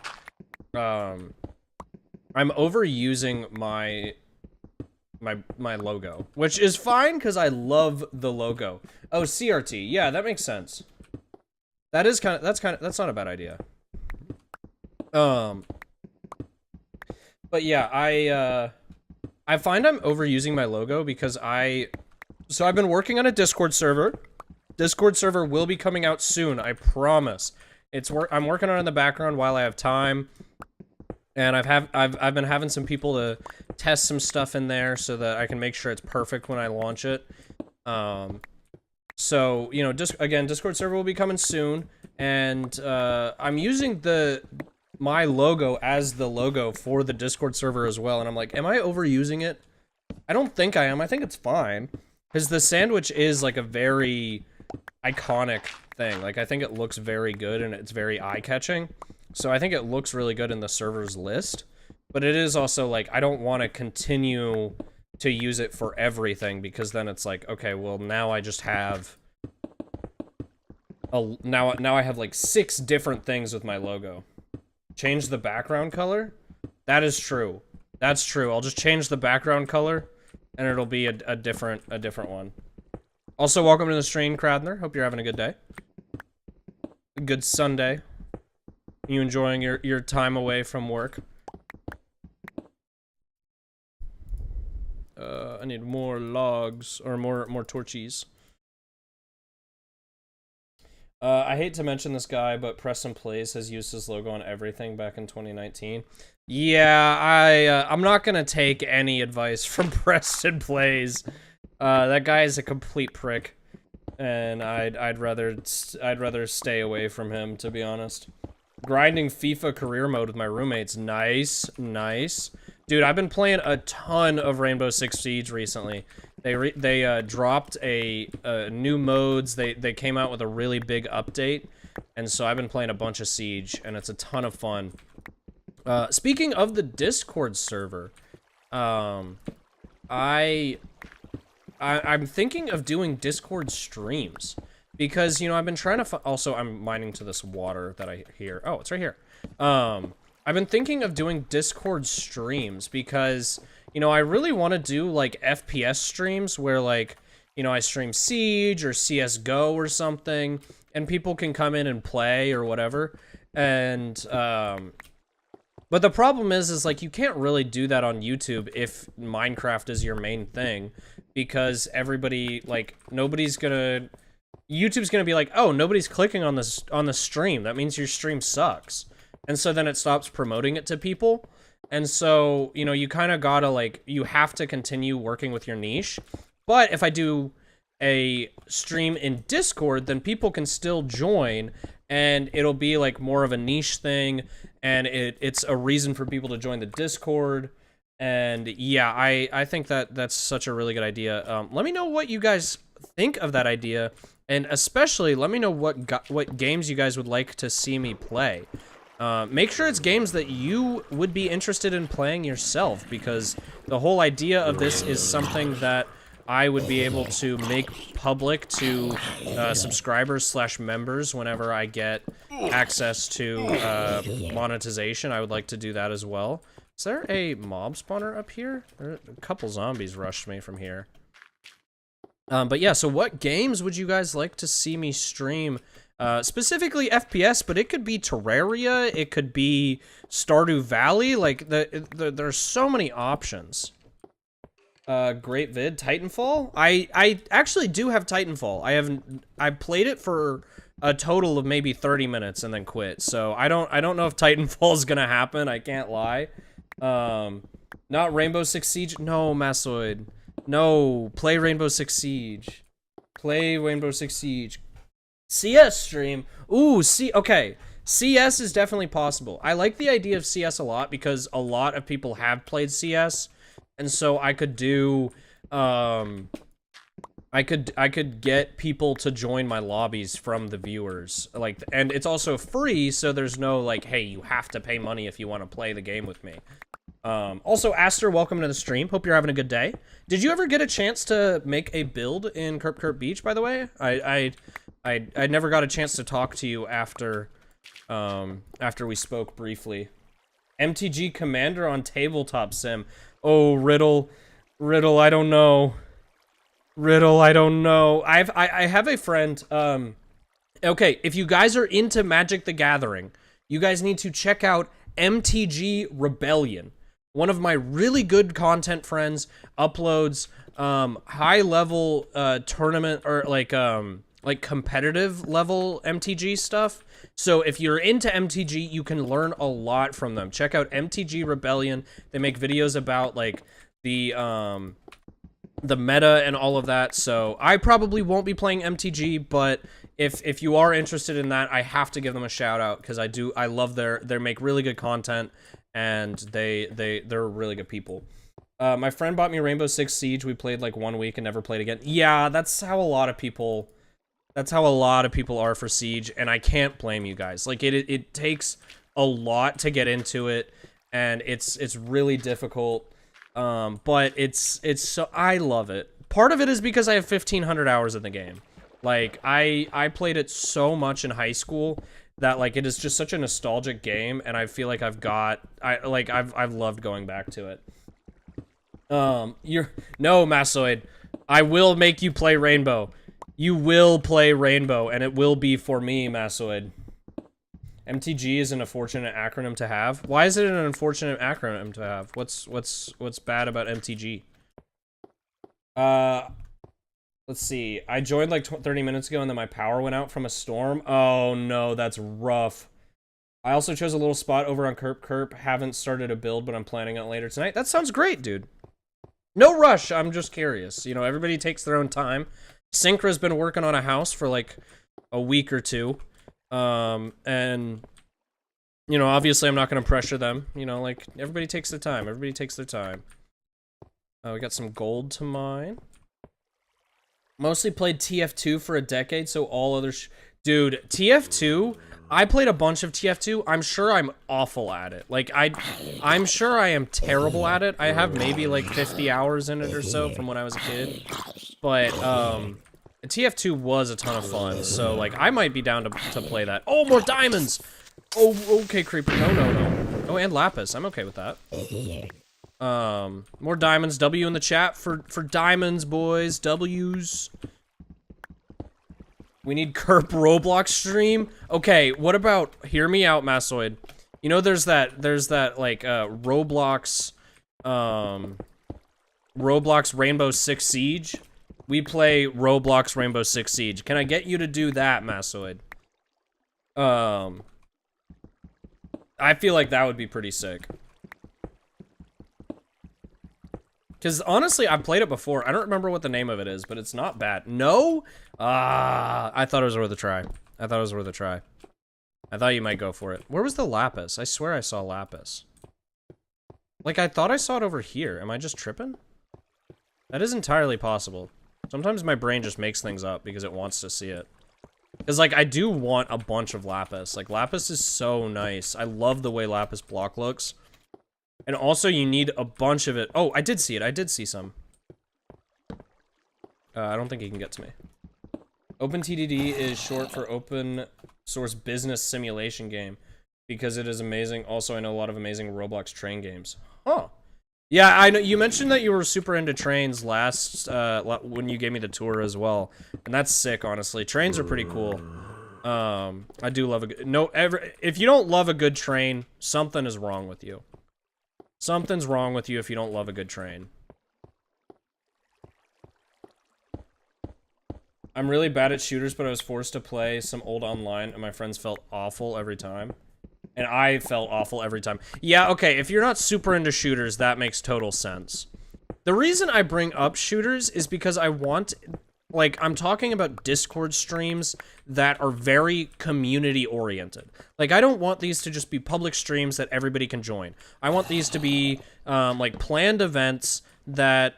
my logo, which is fine because I love the logo. Oh, CRT. Yeah, that makes sense. That's not a bad idea. But yeah, I find I'm overusing my logo because so I've been working on a Discord server. Discord server will be coming out soon, I promise. I'm working on it in the background while I have time. And I've been having some people to test some stuff in there so that I can make sure it's perfect when I launch it. So, you know, again, Discord server will be coming soon, and I'm using my logo as the logo for the Discord server as well, and I'm like, am I overusing it? I don't think I am. I think it's fine, because the sandwich is like a very iconic thing. Like, I think it looks very good and it's very eye-catching. So I think it looks really good in the server's list, but it is also like, I don't want to continue to use it for everything because then it's like, okay, well now I just have now I have like 6 different things with my logo. Change the background color? That is true. That's true. I'll just change the background color, and it'll be a different one. Also, welcome to the stream, Cradner. Hope you're having a good day. A good Sunday. You enjoying your time away from work? I need more logs, or more torches. I hate to mention this guy, but Preston Plays has used his logo on everything back in 2019. Yeah, I'm not gonna take any advice from Preston Plays. That guy is a complete prick, and I'd rather stay away from him, to be honest. Grinding FIFA career mode with my roommates. Nice, nice. Dude, I've been playing a ton of Rainbow Six Siege recently. They dropped a new modes. They came out with a really big update, and so I've been playing a bunch of Siege, and it's a ton of fun. Speaking of the Discord server, I'm thinking of doing Discord streams because, you know, I've been trying to also I'm mining to this water that I hear. Oh, it's right here. I've been thinking of doing Discord streams because, you know, I really want to do, like, FPS streams where, like, you know, I stream Siege or CSGO or something, and people can come in and play or whatever. And, but the problem is, like, you can't really do that on YouTube if Minecraft is your main thing, because everybody, like, YouTube's gonna be like, oh, nobody's clicking on the stream. That means your stream sucks. And so then it stops promoting it to people. And so, you know, you kind of gotta, like, you have to continue working with your niche. But if I do a stream in Discord, then people can still join, and it'll be, like, more of a niche thing, and it's a reason for people to join the Discord. And, yeah, I think that's such a really good idea. Let me know what you guys think of that idea, and especially let me know what games you guys would like to see me play. Make sure it's games that you would be interested in playing yourself, because the whole idea of this is something that I would be able to make public to subscribers/members whenever I get access to monetization. I would like to do that as well. Is there a mob spawner up here? A couple zombies rushed me from here. But yeah, so what games would you guys like to see me stream? Specifically FPS, but it could be Terraria, it could be Stardew Valley, like, there's so many options. Great vid, Titanfall? I actually do have Titanfall. I played it for a total of maybe 30 minutes and then quit, so I don't know if Titanfall is gonna happen, I can't lie. Not Rainbow Six Siege? No, Massoid. No, play Rainbow Six Siege. Play Rainbow Six Siege. CS stream. Ooh, okay. CS is definitely possible. I like the idea of CS a lot because a lot of people have played CS, and so I could do I could get people to join my lobbies from the viewers. Like, and it's also free, so there's no like, hey, you have to pay money if you want to play the game with me. Also, Aster, welcome to the stream. Hope you're having a good day. Did you ever get a chance to make a build in Kerp Beach, by the way? I never got a chance to talk to you after we spoke briefly. MTG Commander on Tabletop Sim. Oh, Riddle, I don't know. Riddle, I don't know. I have a friend, okay, if you guys are into Magic the Gathering, you guys need to check out MTG Rebellion. One of my really good content friends uploads high-level tournament or like competitive level MTG stuff. So if you're into MTG, you can learn a lot from them. Check out MTG Rebellion. They make videos about like the meta and all of that. So I probably won't be playing MTG, but if you are interested in that, I have to give them a shout out because I love they make really good content, and they're really good people. My friend bought me Rainbow Six Siege. We played like 1 week and never played again. Yeah, that's how a lot of people are for Siege, and I can't blame you guys. Like it takes a lot to get into it, and it's really difficult. But it's so I love it. Part of it is because I have 1,500 hours in the game. Like I played it so much in high school that like it is just such a nostalgic game, and I feel like I've loved going back to it. No, Massoid, I will make you play Rainbow. You will play Rainbow, and it will be for me, Massoid. MTG is an unfortunate acronym to have. Why is it an unfortunate acronym to have? What's bad about MTG? Let's see. I joined like 30 minutes ago and then my power went out from a storm. Oh no, that's rough. I also chose a little spot over on Kerp. Haven't started a build, but I'm planning on it later tonight. That sounds great, dude. No rush. I'm just curious. You know, everybody takes their own time. Synchra's been working on a house for like a week or two. And, you know, obviously I'm not going to pressure them. You know, like, everybody takes their time. Everybody takes their time. We got some gold to mine. Mostly played TF2 for a decade, so all other dude, TF2, I played a bunch of TF2. I'm sure I'm awful at it. Like, I'm sure I am terrible at it. I have maybe, like, 50 hours in it or so from when I was a kid. But, TF2 was a ton of fun, so, like, I might be down to play that. Oh, more diamonds! Oh, okay, Creeper. No. Oh, and Lapis. I'm okay with that. More diamonds. W in the chat for diamonds, boys. W's. We need Kerp Roblox stream. Okay, what about, hear me out, Massoid. You know, there's that, like, Roblox Rainbow Six Siege. We play Roblox Rainbow Six Siege. Can I get you to do that, Massoid? I feel like that would be pretty sick. Because, honestly, I've played it before. I don't remember what the name of it is, but it's not bad. No? I thought it was worth a try. I thought you might go for it. Where was the Lapis? I swear I saw Lapis. Like, I thought I saw it over here. Am I just tripping? That is entirely possible. Sometimes my brain just makes things up because it wants to see it. Because, like, I do want a bunch of Lapis. Like, Lapis is so nice. I love the way Lapis block looks. And also, you need a bunch of it. Oh, I did see it. I did see some. I don't think he can get to me. OpenTDD is short for Open Source Business Simulation Game. Because it is amazing. Also, I know a lot of amazing Roblox train games. Huh. Yeah, I know. You mentioned that you were super into trains last, when you gave me the tour as well. And that's sick, honestly. Trains are pretty cool. I do love a good... if you don't love a good train, something is wrong with you. Something's wrong with you if you don't love a good train. I'm really bad at shooters, but I was forced to play some old online, and my friends felt awful every time. And I felt awful every time. Yeah, okay, if you're not super into shooters, that makes total sense. The reason I bring up shooters is because I want... Like, I'm talking about Discord streams that are very community-oriented. Like, I don't want these to just be public streams that everybody can join. I want these to be, like, planned events that,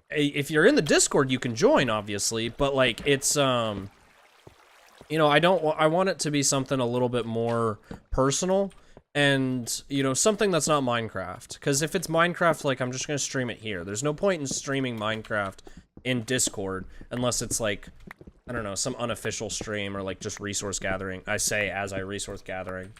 if you're in the Discord, you can join, obviously, but, like, it's, you know, I want it to be something a little bit more personal, and, you know, something that's not Minecraft. Because if it's Minecraft, like, I'm just gonna stream it here. There's no point in streaming Minecraft in Discord, unless it's like, I don't know, some unofficial stream or like just resource gathering. I say as I resource gathering.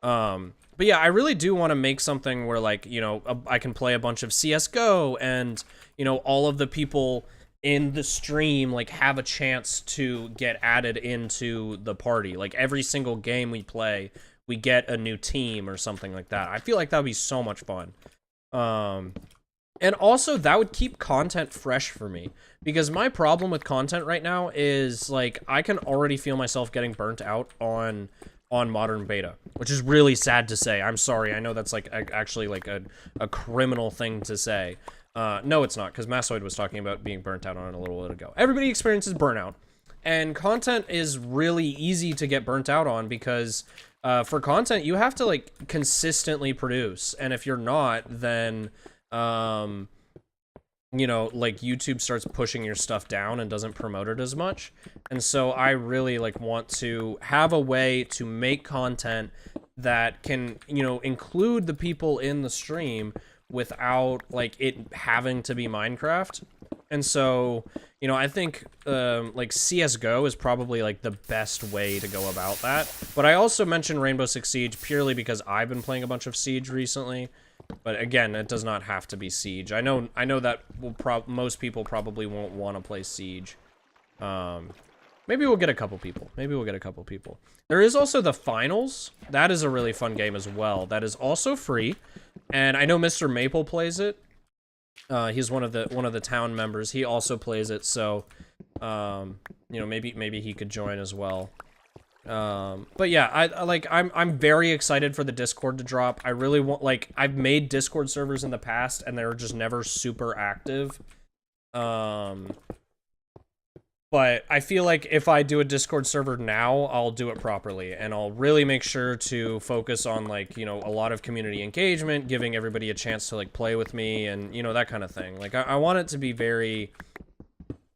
But yeah, I really do want to make something where, like, you know, I can play a bunch of CSGO and, you know, all of the people in the stream, like, have a chance to get added into the party. Like, every single game we play, we get a new team or something like that. I feel like that would be so much fun. And also, that would keep content fresh for me. Because my problem with content right now is, like, I can already feel myself getting burnt out on ModernBeta. Which is really sad to say. I'm sorry. I know that's, like, actually, like, a criminal thing to say. No, it's not. Because Massoid was talking about being burnt out on it a little bit ago. Everybody experiences burnout. And content is really easy to get burnt out on because... for content, you have to, like, consistently produce. And if you're not, then... you know, like, YouTube starts pushing your stuff down and doesn't promote it as much. And so I really, like, want to have a way to make content that can, you know, include the people in the stream without, like, it having to be Minecraft. And so, you know, I think like CS:GO is probably like the best way to go about that. But I also mentioned Rainbow Six Siege purely because I've been playing a bunch of Siege recently. But again, it does not have to be Siege. I know that most people probably won't want to play Siege. Maybe we'll get a couple people. Maybe we'll get a couple people. There is also the finals. That is a really fun game as well. That is also free, and I know Mr. Maple plays it. He's one of the town members. He also plays it, so you know, maybe he could join as well. But yeah, I'm very excited for the Discord to drop. I really want, like, I've made Discord servers in the past and they're just never super active. But I feel like if I do a Discord server now, I'll do it properly, and I'll really make sure to focus on, like, you know, a lot of community engagement, giving everybody a chance to, like, play with me, and, you know, that kind of thing. Like, I want it to be very...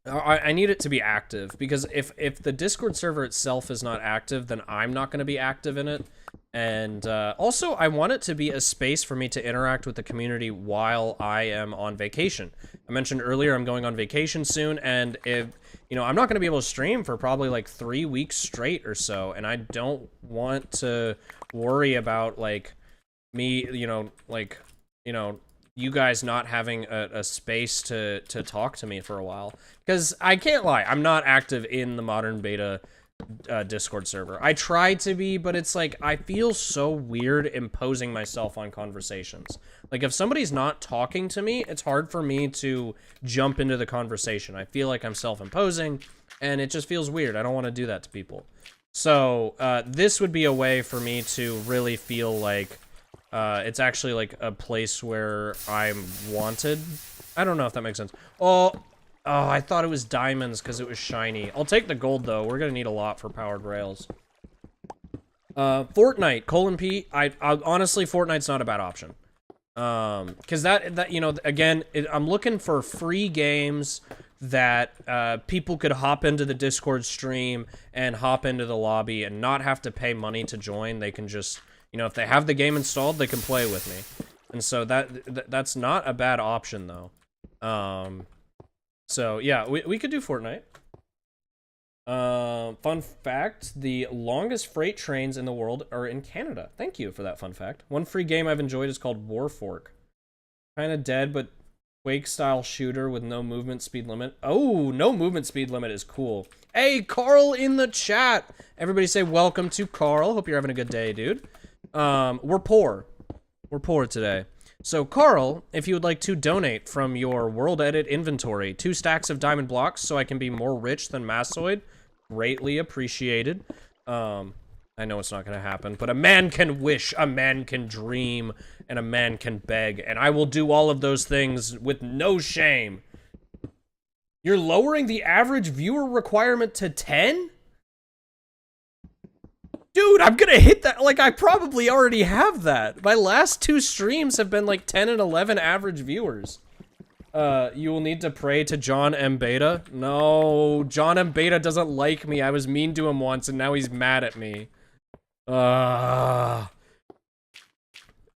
I need it to be active, because if the Discord server itself is not active, then I'm not going to be active in it. And also, I want it to be a space for me to interact with the community while I am on vacation. I mentioned earlier I'm going on vacation soon, and if, you know, I'm not going to be able to stream for probably like 3 weeks straight or so, and I don't want to worry about, like, me, you know, like, you know, you guys not having a space to talk to me for a while. Because I can't lie, I'm not active in the ModernBeta Discord server. I try to be, but it's like, I feel so weird imposing myself on conversations. Like, if somebody's not talking to me, it's hard for me to jump into the conversation. I feel like I'm self-imposing, and it just feels weird. I don't want to do that to people. So, this would be a way for me to really feel like it's actually like a place where I'm wanted. I don't know if that makes sense. Oh, I thought it was diamonds because it was shiny. I'll take the gold though. We're gonna need a lot for powered rails. Fortnite, :P. I honestly, Fortnite's not a bad option. Because that you know, again, I'm looking for free games that people could hop into the Discord stream and hop into the lobby and not have to pay money to join. They can just, you know, if they have the game installed, they can play with me. And so that's not a bad option, though. So, yeah, we could do Fortnite. Fun fact, the longest freight trains in the world are in Canada. Thank you for that fun fact. One free game I've enjoyed is called Warfork. Kind of dead, but Quake-style shooter with no movement speed limit. Oh, no movement speed limit is cool. Hey, Carl in the chat! Everybody say welcome to Carl. Hope you're having a good day, dude. We're poor. We're poor today. So, Carl, if you would like to donate from your World Edit inventory 2 stacks of diamond blocks so I can be more rich than Massoid, greatly appreciated. I know it's not going to happen, but a man can wish, a man can dream, and a man can beg, and I will do all of those things with no shame. You're lowering the average viewer requirement to 10? Dude, I'm gonna hit that. Like, I probably already have that. My last 2 streams have been like 10 and 11 average viewers. You will need to pray to John M. Beta. No, John M. Beta doesn't like me. I was mean to him once, and now he's mad at me.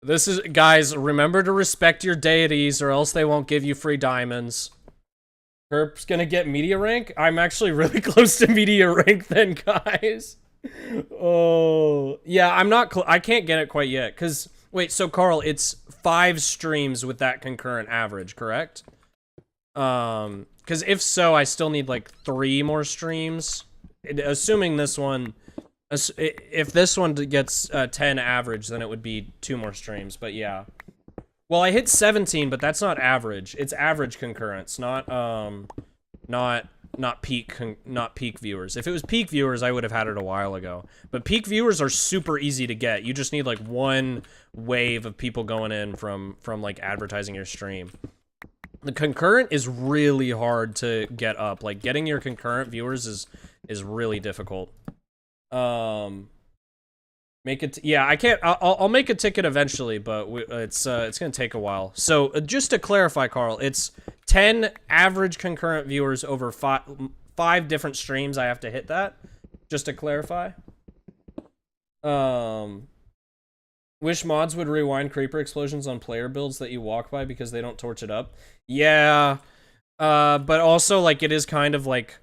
This is, guys, remember to respect your deities, or else they won't give you free diamonds. Herp's gonna get media rank? I'm actually really close to media rank then, guys. Oh, yeah, I'm not, I can't get it quite yet, because, wait, so Carl, it's 5 streams with that concurrent average, correct? Because if so, I still need, like, 3 more streams, assuming this one, if this one gets 10 average, then it would be 2 more streams, but yeah. Well, I hit 17, but that's not average, it's average concurrence, not peak viewers. If it was peak viewers, I would have had it a while ago. But peak viewers are super easy to get. You just need like 1 wave of people going in from like advertising your stream. The concurrent is really hard to get up. Like, getting your concurrent viewers is really difficult. Make it, yeah, I can't, I'll make a ticket eventually, but it's gonna take a while. So, just to clarify, Carl, it's 10 average concurrent viewers over 5 different streams. I have to hit that, just to clarify. Wish mods would rewind creeper explosions on player builds that you walk by because they don't torch it up. Yeah, But also, like, it is kind of like,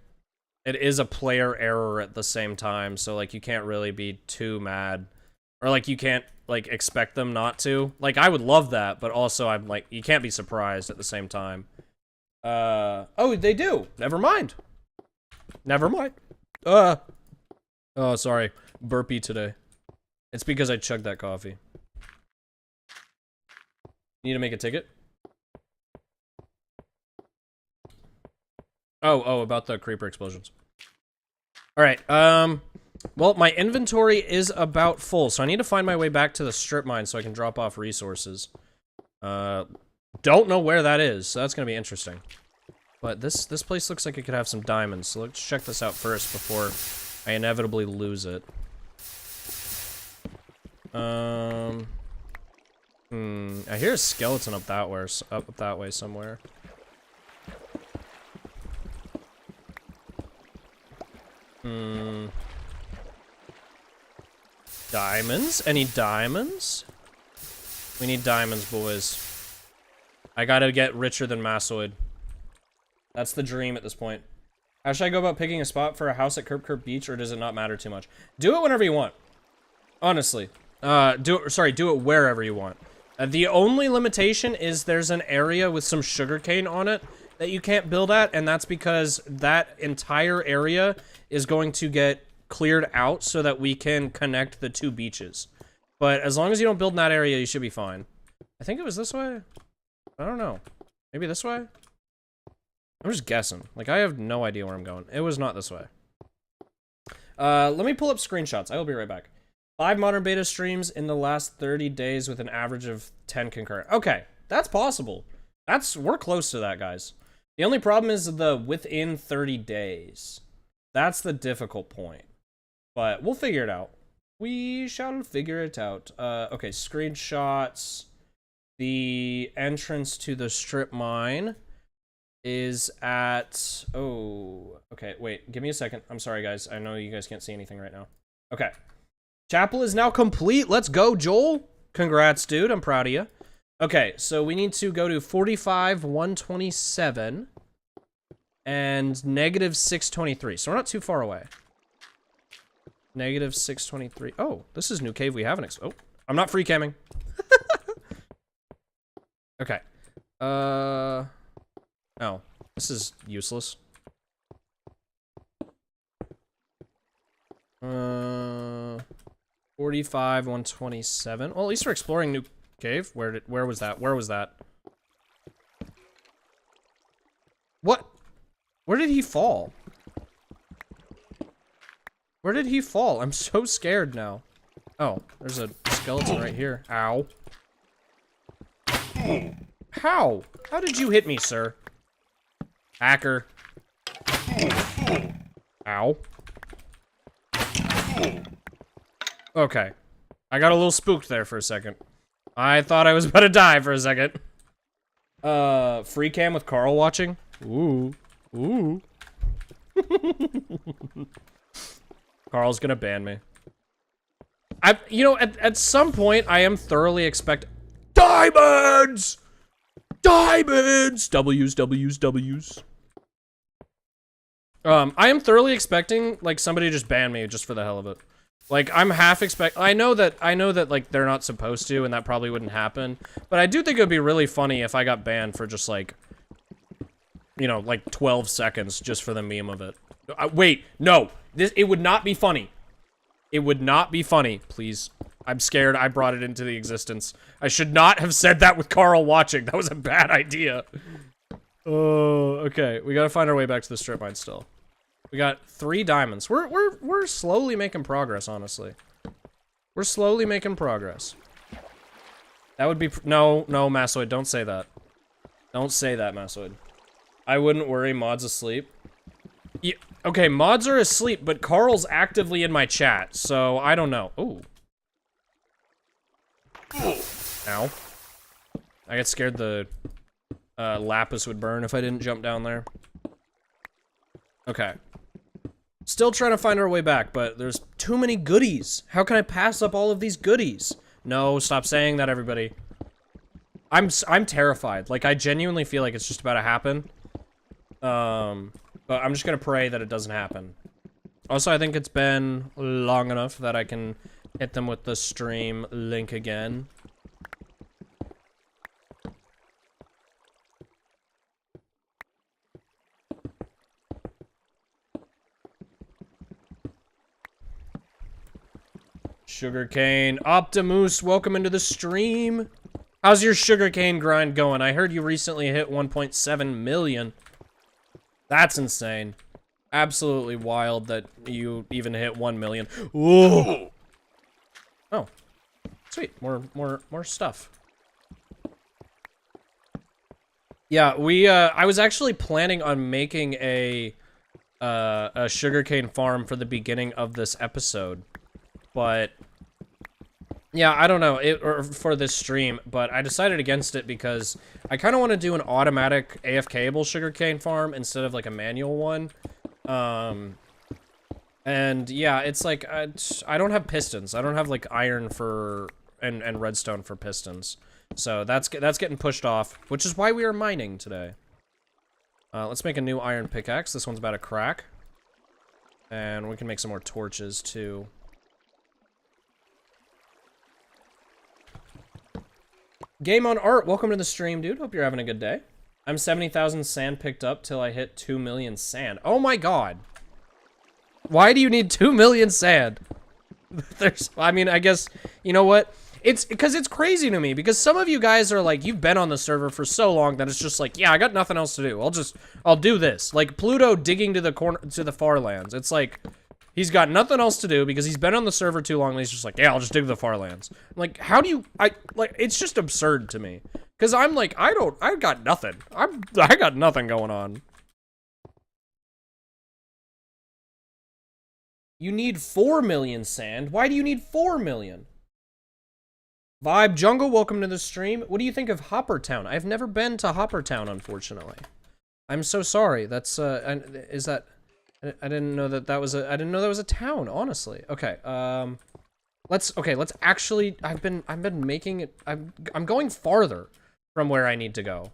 it is a player error at the same time, so, like, you can't really be too mad. Or, like, you can't, like, expect them not to. Like, I would love that, but also I'm, like, you can't be surprised at the same time. Oh, they do! Never mind. Never mind. Oh, sorry. Burpee today. It's because I chugged that coffee. Need to make a ticket? Oh, about the creeper explosions. Alright, well, my inventory is about full, so I need to find my way back to the strip mine so I can drop off resources. Don't know where that is, so that's gonna be interesting. But this place looks like it could have some diamonds, so let's check this out first before I inevitably lose it. I hear a skeleton up that way somewhere. Diamonds? Any diamonds? We need diamonds, boys. I gotta get richer than Massoid. That's the dream at this point. How should I go about picking a spot for a house at Kerp Beach, or does it not matter too much? Do it whenever you want. Honestly. Do it wherever you want. The only limitation is there's an area with some sugarcane on it that you can't build at, and that's because that entire area is going to get cleared out so that we can connect the two beaches. But as long as you don't build in that area, you should be fine. I think it was this way? I don't know. Maybe this way? I'm just guessing. Like, I have no idea where I'm going. It was not this way. Let me pull up screenshots. I will be right back. 5 modern beta streams in the last 30 days with an average of 10 concurrent. Okay, that's possible. We're close to that, guys. The only problem is the within 30 days. That's the difficult point. But we'll figure it out. We shall figure it out. Okay, screenshots. The entrance to the strip mine is at... Oh, okay, wait. Give me a second. I'm sorry, guys. I know you guys can't see anything right now. Okay. Chapel is now complete. Let's go, Joel. Congrats, dude. I'm proud of you. Okay, so we need to go to 45,127 and negative 623. So we're not too far away. Negative 623. Oh, this is new cave we haven't oh, I'm not free camming. Okay. Oh, this is useless. 45,127. Well, at least we're exploring new cave. Where was that? Where was that? What? Where did he fall? Where did he fall? I'm so scared now. Oh, there's a skeleton right here. Ow. How? How did you hit me, sir? Hacker. Ow. Okay. I got a little spooked there for a second. I thought I was about to die for a second. Free cam with Carl watching? Ooh. Ooh. Carl's gonna ban me. You know, at some point, I am thoroughly diamonds! Diamonds! W's. I am thoroughly expecting, like, somebody to just ban me just for the hell of it. Like, I'm half I know that, like, they're not supposed to, and that probably wouldn't happen. But I do think it would be really funny if I got banned for just, like, you know, like, 12 seconds just for the meme of it. Wait, no. It would not be funny. It would not be funny, please. I'm scared I brought it into the existence. I should not have said that with Carl watching. That was a bad idea. Oh, okay. We gotta find our way back to the strip mine still. We got 3 diamonds. We're slowly making progress, honestly. We're slowly making progress. That would be no, Massoid, don't say that. Don't say that, Massoid. I wouldn't worry, Mod's asleep. Yeah, okay, Mods are asleep, but Carl's actively in my chat, so I don't know. Ooh. Ow. I get scared the lapis would burn if I didn't jump down there. Okay. Still trying to find our way back, but there's too many goodies. How can I pass up all of these goodies? No, stop saying that, everybody. I'm terrified. Like, I genuinely feel like it's just about to happen. But I'm just gonna pray that it doesn't happen. Also, I think it's been long enough that I can hit them with the stream link again. Sugarcane Optimus, welcome into the stream. How's your sugarcane grind going? I heard you recently hit 1.7 million. That's insane. Absolutely wild that you even hit 1 million. Ooh. Oh. Sweet. More stuff. Yeah, I was actually planning on making a sugarcane farm for the beginning of this episode. But yeah, I don't know, or for this stream, but I decided against it because I kind of want to do an automatic AFK-able sugarcane farm instead of like a manual one. And yeah, it's like I don't have pistons. I don't have like iron for and redstone for pistons. So that's getting pushed off, which is why we are mining today. Let's make a new iron pickaxe. This one's about to crack. And we can make some more torches too. Game on Art, welcome to the stream, dude. Hope you're having a good day. I'm 70,000 sand picked up till I hit 2 million sand. Oh my god. Why do you need 2 million sand? I mean, I guess, you know what? It's because it's crazy to me because some of you guys are like, you've been on the server for so long that it's just like, yeah, I got nothing else to do. I'll do this. Like Pluto digging to the far lands. It's like, he's got nothing else to do because he's been on the server too long and he's just like, yeah, I'll just dig to the far lands. Like, how do you, it's just absurd to me. Cause I'm like, I got nothing. I got nothing going on. You need 4 million sand. Why do you need 4 million? Vibe Jungle, welcome to the stream. What do you think of Hoppertown? I've never been to Hoppertown, unfortunately. I'm so sorry. That's, is that... I didn't know that was a, I didn't know that was a town, honestly. Okay, let's actually, I've been making it, I'm going farther from where I need to go.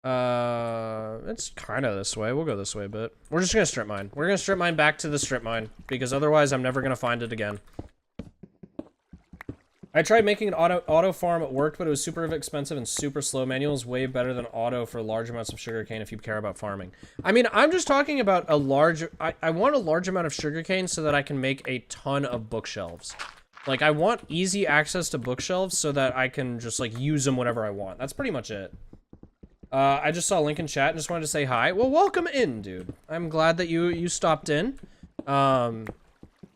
It's kind of this way. We'll go this way a bit. We're just gonna strip mine. We're gonna strip mine back to the strip mine, because otherwise I'm never gonna find it again. I tried making an auto farm. It worked, but it was super expensive and super slow. Manual is way better than auto for large amounts of sugarcane if you care about farming. I mean, I'm just talking about a large... I want a large amount of sugarcane so that I can make a ton of bookshelves. Like, I want easy access to bookshelves so that I can just, like, use them whenever I want. That's pretty much it. I just saw a link in chat and just wanted to say hi. Well, welcome in, dude. I'm glad that you stopped in.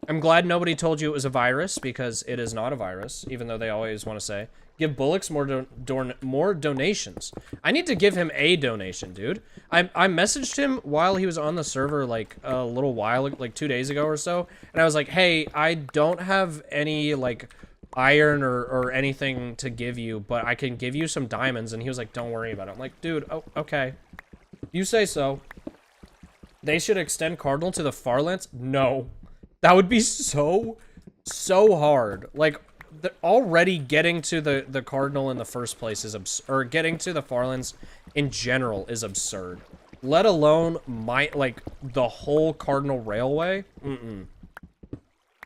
I'm glad nobody told you it was a virus, because it is not a virus, even though they always want to say. Give Bullocks more donations. I need to give him a donation, dude. I messaged him while he was on the server, like, a little while, like 2 days ago or so, and I was like, hey, I don't have any, like, iron or anything to give you, but I can give you some diamonds, and he was like, don't worry about it. I'm like, dude, oh, okay. You say so. They should extend Cardinal to the Farlands? No. That would be so hard. Like, already getting to the Cardinal in the first place is absurd. Or getting to the Farlands in general is absurd. Let alone like the whole Cardinal Railway.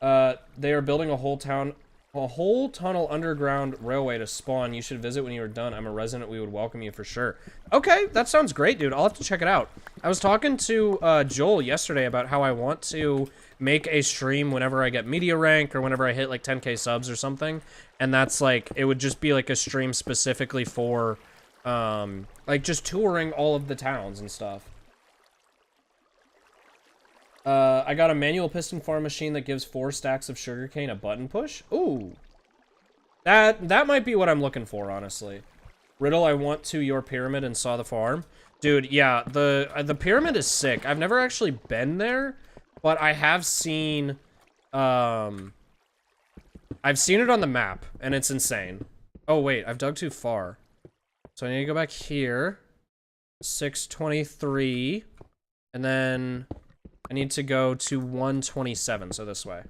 They are building a whole tunnel underground railway to spawn. You should visit when you are done. I'm a resident. We would welcome you for sure. Okay, that sounds great, dude. I'll have to check it out. I was talking to Joel yesterday about how I want to make a stream whenever I get media rank or whenever I hit like 10k subs or something, and that's like, it would just be like a stream specifically for like just touring all of the towns and stuff. I got a manual piston farm machine that gives 4 stacks of sugarcane a button push. Ooh, that might be what I'm looking for, honestly. Riddle, I want to your pyramid and saw the farm. Dude, yeah, the pyramid is sick. I've never actually been there, but I have seen, I've seen it on the map, and it's insane. Oh, wait, I've dug too far. So I need to go back here. 623. And then I need to go to 127, so this way.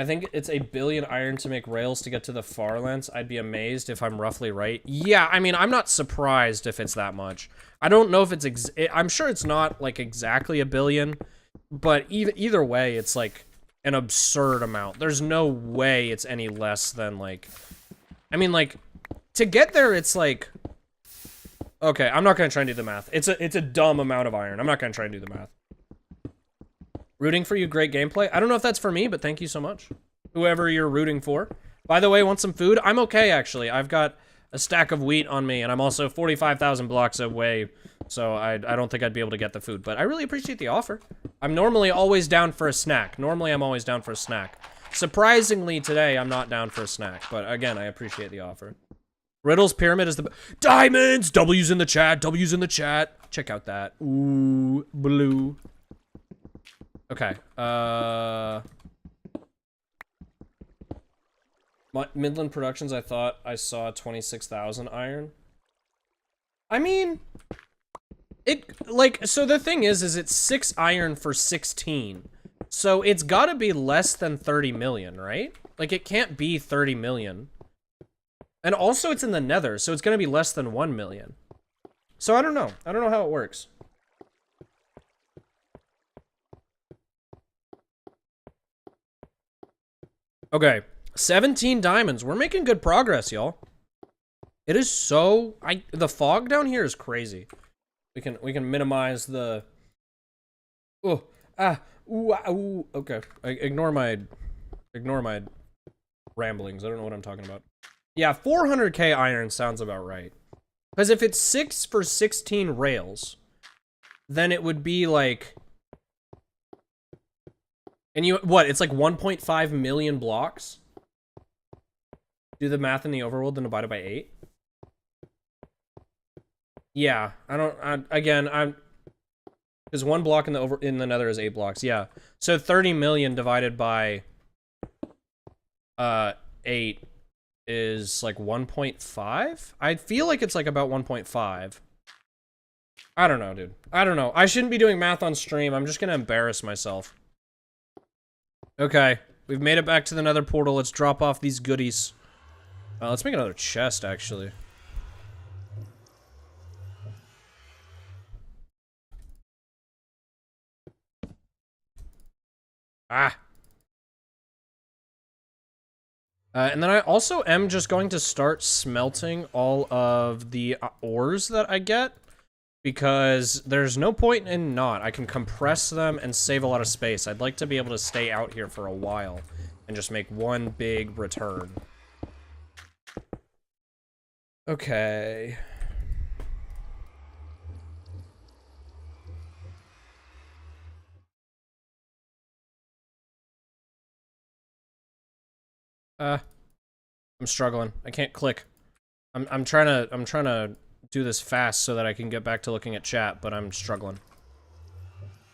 I think it's 1 billion iron to make rails to get to the far lands. I'd be amazed if I'm roughly right. Yeah, I mean, I'm not surprised if it's that much. I don't know if it's I'm sure it's not like exactly 1 billion, but either way, it's like an absurd amount. There's no way it's any less than like, I mean, like to get there, it's like, okay, I'm not gonna try and do the math. It's a dumb amount of iron. I'm not gonna try and do the math. Rooting for you, great gameplay. I don't know if that's for me, but thank you so much. Whoever you're rooting for. By the way, want some food? I'm okay, actually. I've got a stack of wheat on me, and I'm also 45,000 blocks away, so I don't think I'd be able to get the food, but I really appreciate the offer. I'm normally always down for a snack. Normally, I'm always down for a snack. Surprisingly, today, I'm not down for a snack, but again, I appreciate the offer. Riddle's Pyramid is the... Diamonds! W's in the chat, W's in the chat. Check out that. Ooh, blue. Okay, Midland Productions, I thought I saw 26,000 iron. I mean, it, like, so the thing is it's 6 iron for 16. So it's gotta be less than 30 million, right? Like, it can't be 30 million. And also it's in the nether, so it's gonna be less than 1 million. So I don't know. I don't know how it works. Okay, 17 diamonds. We're making good progress, y'all. It is so... the fog down here is crazy. We can minimize the... Oh, ooh, ooh. Okay, ignore my ramblings. I don't know what I'm talking about. Yeah, 400k iron sounds about right. Because if it's 6 for 16 rails, then it would be like... And you, what, it's like 1.5 million blocks? Do the math in the overworld and divide it by 8? Yeah, I'm... Because 1 block in the nether is 8 blocks, yeah. So 30 million divided by 8 is like 1.5? I feel like it's like about 1.5. I don't know, dude. I don't know. I shouldn't be doing math on stream. I'm just gonna embarrass myself. Okay, we've made it back to the nether portal. Let's drop off these goodies. Let's make another chest, actually. Ah. And then I also am just going to start smelting all of the ores that I get. Because there's no point in not. I can compress them and save a lot of space. I'd like to be able to stay out here for a while and just make one big return. Okay. I'm struggling. I can't click. I'm trying to do this fast so that I can get back to looking at chat, but I'm struggling.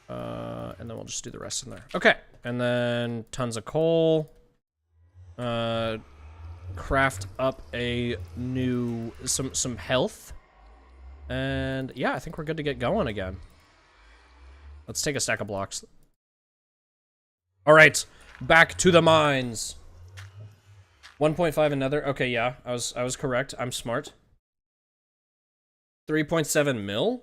And then we'll just do the rest in there. Okay, and then tons of coal. Craft up a new, some health. And yeah, I think we're good to get going again. Let's take a stack of blocks. All right, back to the mines. 1.5 another. Okay, yeah, I was correct. I'm smart. 3.7 mil?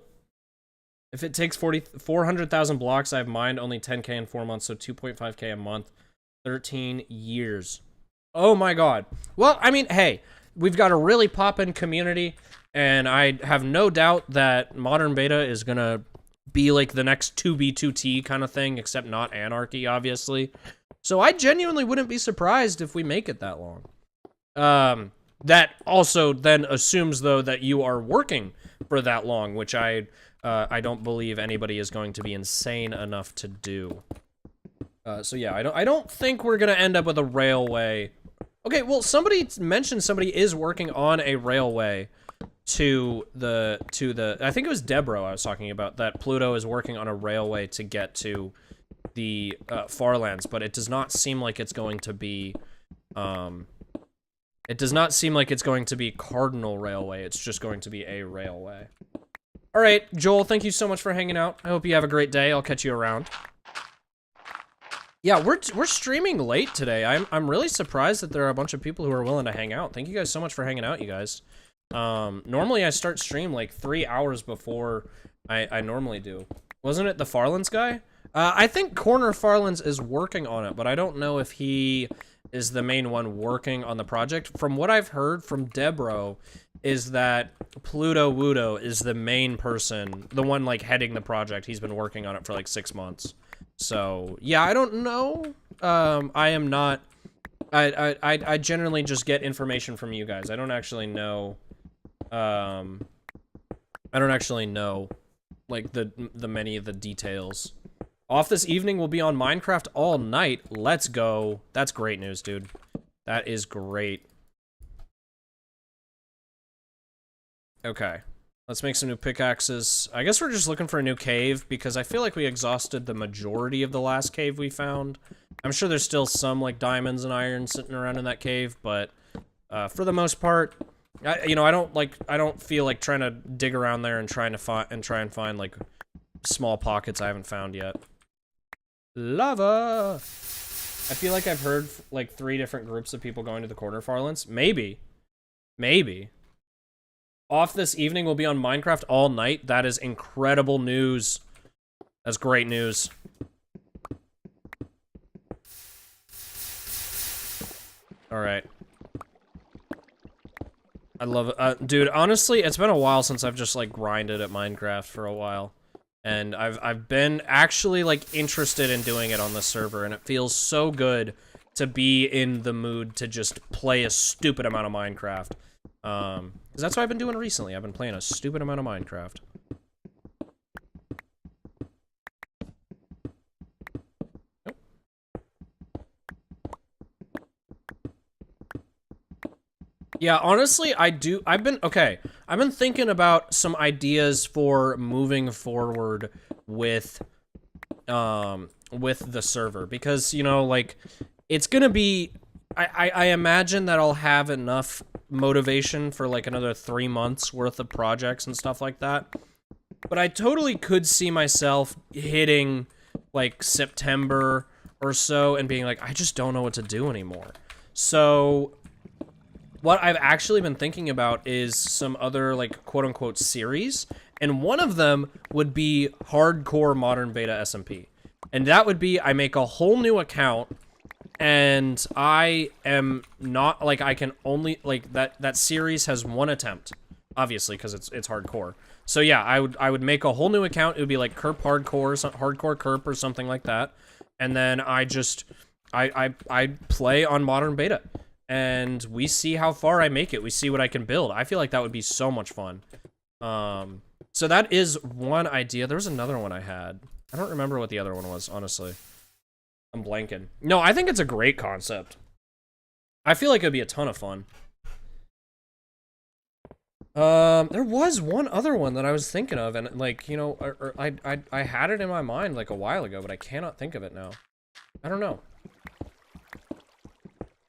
If it takes 400,000 blocks, I've mined only 10k in 4 months, so 2.5k a month. 13 years. Oh my god. Well, I mean, hey, we've got a really poppin' community, and I have no doubt that ModernBeta is gonna be like the next 2B2T kind of thing, except not anarchy, obviously. So I genuinely wouldn't be surprised if we make it that long. That also then assumes, though, that you are working for that long, which I don't believe anybody is going to be insane enough to do. So yeah, I don't think we're gonna end up with a railway. Okay, well, somebody mentioned somebody is working on a railway to the I think it was Debro I was talking about, that Pluto is working on a railway to get to the Farlands, but it does not seem like it's going to be it does not seem like it's going to be Cardinal Railway. It's just going to be a railway. All right, Joel, thank you so much for hanging out. I hope you have a great day. I'll catch you around. Yeah, we're streaming late today. I'm really surprised that there are a bunch of people who are willing to hang out. Thank you guys so much for hanging out, you guys. Normally I start stream like 3 hours before I normally do. Wasn't it the Farlands guy? I think Corner Farlands is working on it, but I don't know if he is the main one working on the project. From what I've heard from Debro, is that Pluto Wudo is the main person, the one like heading the project. He's been working on it for like 6 months. So yeah, I don't know. I am not. I generally just get information from you guys. I don't actually know. I don't actually know, like the many of the details. Off this evening, we'll be on Minecraft all night. Let's go. That's great news, dude. That is great. Okay. Let's make some new pickaxes. I guess we're just looking for a new cave, because I feel like we exhausted the majority of the last cave we found. I'm sure there's still some, like, diamonds and iron sitting around in that cave, but for the most part, I don't feel like trying to dig around there and try and find, like, small pockets I haven't found yet. Lava! I feel like I've heard, like, 3 different groups of people going to the Corner Farlands. Maybe. Maybe. Off this evening, we'll be on Minecraft all night. That is incredible news. That's great news. Alright. I love it. Dude, honestly, it's been a while since I've just, like, grinded at Minecraft for a while. And I've been actually, like, interested in doing it on the server, and it feels so good to be in the mood to just play a stupid amount of Minecraft. Because that's what I've been doing recently. I've been playing a stupid amount of Minecraft. Nope. Yeah, honestly, I've been thinking about some ideas for moving forward with the server, because, you know, like, it's gonna be, I imagine that I'll have enough motivation for like another 3 months worth of projects and stuff like that. But I totally could see myself hitting like September or so and being like, I just don't know what to do anymore. So what I've actually been thinking about is some other like quote unquote series, and one of them would be hardcore modern beta SMP. And that would be, I make a whole new account, and I am not, like, I can only, like, that series has 1 attempt, obviously, because it's hardcore. So yeah, I would make a whole new account. It would be like Kerp Hardcore, Hardcore Kerp or something like that. And then I play on modern beta, and we see how far I make it. We see what I can build. I feel like that would be so much fun. So that is one idea. There was another one I had. I don't remember what the other one was, honestly. I'm blanking. No, I think it's a great concept. I feel like it'd be a ton of fun. There was one other one that I was thinking of, and like, you know, I had it in my mind like a while ago, but I cannot think of it now. I don't know.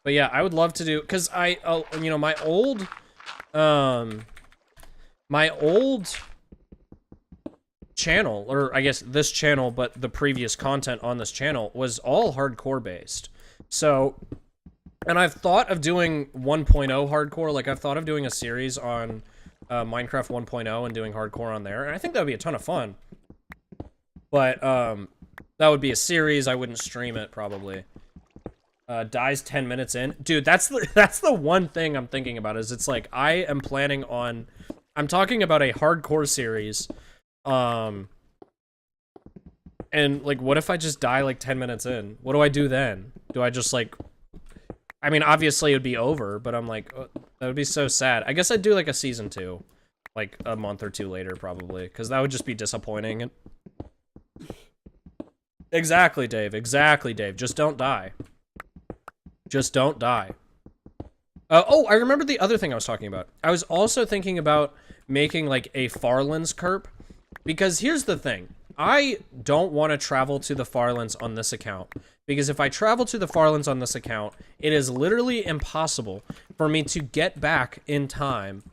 But yeah, I would love to do, because you know, my old channel, or I guess this channel, but the previous content on this channel was all hardcore based. So, and I've thought of doing 1.0 hardcore, like I've thought of doing a series on Minecraft 1.0 and doing hardcore on there, and I think that would be a ton of fun. But that would be a series. I wouldn't stream it probably. Dies 10 minutes in. Dude, that's the one thing I'm thinking about, is it's like I am planning on, I'm talking about a hardcore series. And like, what if I just die like 10 minutes in? What do I do then? Do I just like, I mean, obviously it would be over, but I'm like, oh, that would be so sad. I guess I'd do like a season 2, like a month or 2 later probably, because that would just be disappointing. Exactly, Dave. Exactly, Dave. Just don't die. Just don't die. Oh, I remember the other thing I was talking about. I was also thinking about making like a Farlands Kerp. Because here's the thing, I don't want to travel to the Farlands on this account, because if I travel to the Farlands on this account, it is literally impossible for me to get back in time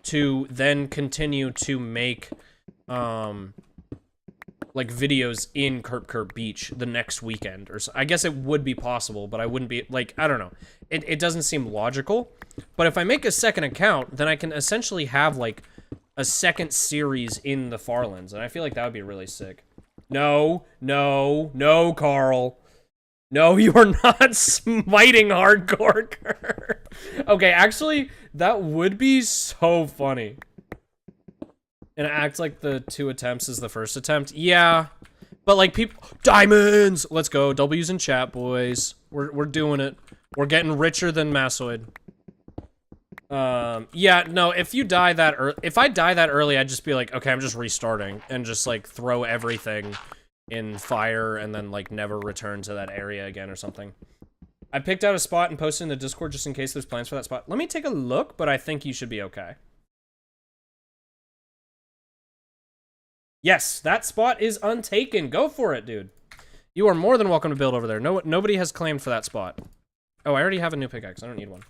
to then continue to make, like videos in Kerp Beach the next weekend, or so. I guess it would be possible, but I wouldn't be like, I don't know. It doesn't seem logical. But if I make a second account, then I can essentially have like a second series in the Farlands, and I feel like that would be really sick. No, no, no, Carl. No, you are not smiting hardcore. Okay, actually, that would be so funny. And act like the 2 attempts is the first attempt. Yeah. But like people diamonds! Let's go. W's in chat, boys. We're doing it. We're getting richer than Massoid. Yeah, no, if you die that if I die that early, I'd just be like, okay, I'm just restarting and just like throw everything in fire and then like never return to that area again or something. I picked out a spot and posted in the Discord just in case there's plans for that spot. Let me take a look, but I think you should be okay. Yes, that spot is untaken. Go for it, dude. You are more than welcome to build over there. Nobody has claimed for that spot. Oh, I already have a new pickaxe. I don't need one.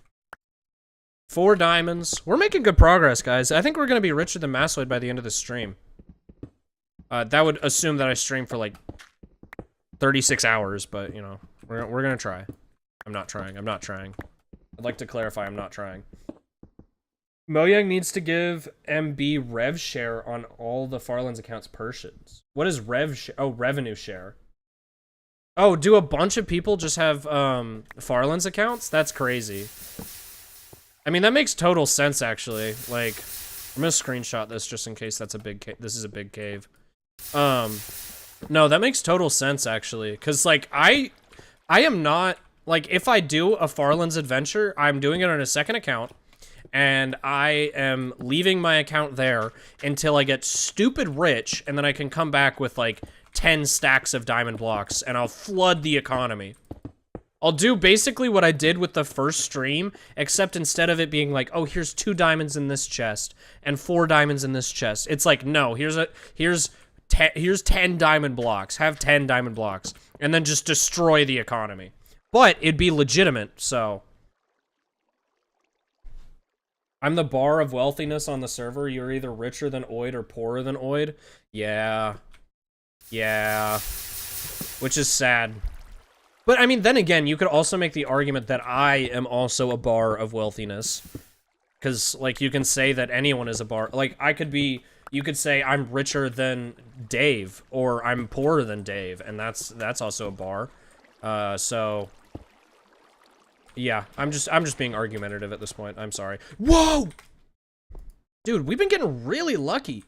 4 diamonds. We're making good progress, guys. I think we're going to be richer than Massoid by the end of the stream. That would assume that I stream for like 36 hours, but, you know, we're going to try. I'm not trying. I'm not trying. I'd like to clarify I'm not trying. Mojang needs to give MB rev share on all the Farlands accounts Persians. What is rev share? Oh, revenue share. Oh, do a bunch of people just have Farlands accounts? That's crazy. I mean, that makes total sense, actually. Like, I'm gonna screenshot this just in case that's a big cave. This is a big cave. No, that makes total sense, actually. Because, like, I am not... Like, if I do a Farlands adventure, I'm doing it on a second account. And I am leaving my account there until I get stupid rich, and then I can come back with, like, 10 stacks of diamond blocks, and I'll flood the economy. I'll do basically what I did with the first stream, except instead of it being like, oh, here's 2 diamonds in this chest, and 4 diamonds in this chest, it's like, no, here's 10 diamond blocks, have 10 diamond blocks, and then just destroy the economy. But it'd be legitimate, so... I'm the bar of wealthiness on the server. You're either richer than Oid or poorer than Oid. Yeah. Yeah. Which is sad. But, I mean, then again, you could also make the argument that I am also a bar of wealthiness. Because, like, you can say that anyone is a bar. Like, I could be... You could say I'm richer than Dave, or I'm poorer than Dave, and that's also a bar. So... Yeah, I'm just being argumentative at this point. I'm sorry. Whoa! Dude, we've been getting really lucky.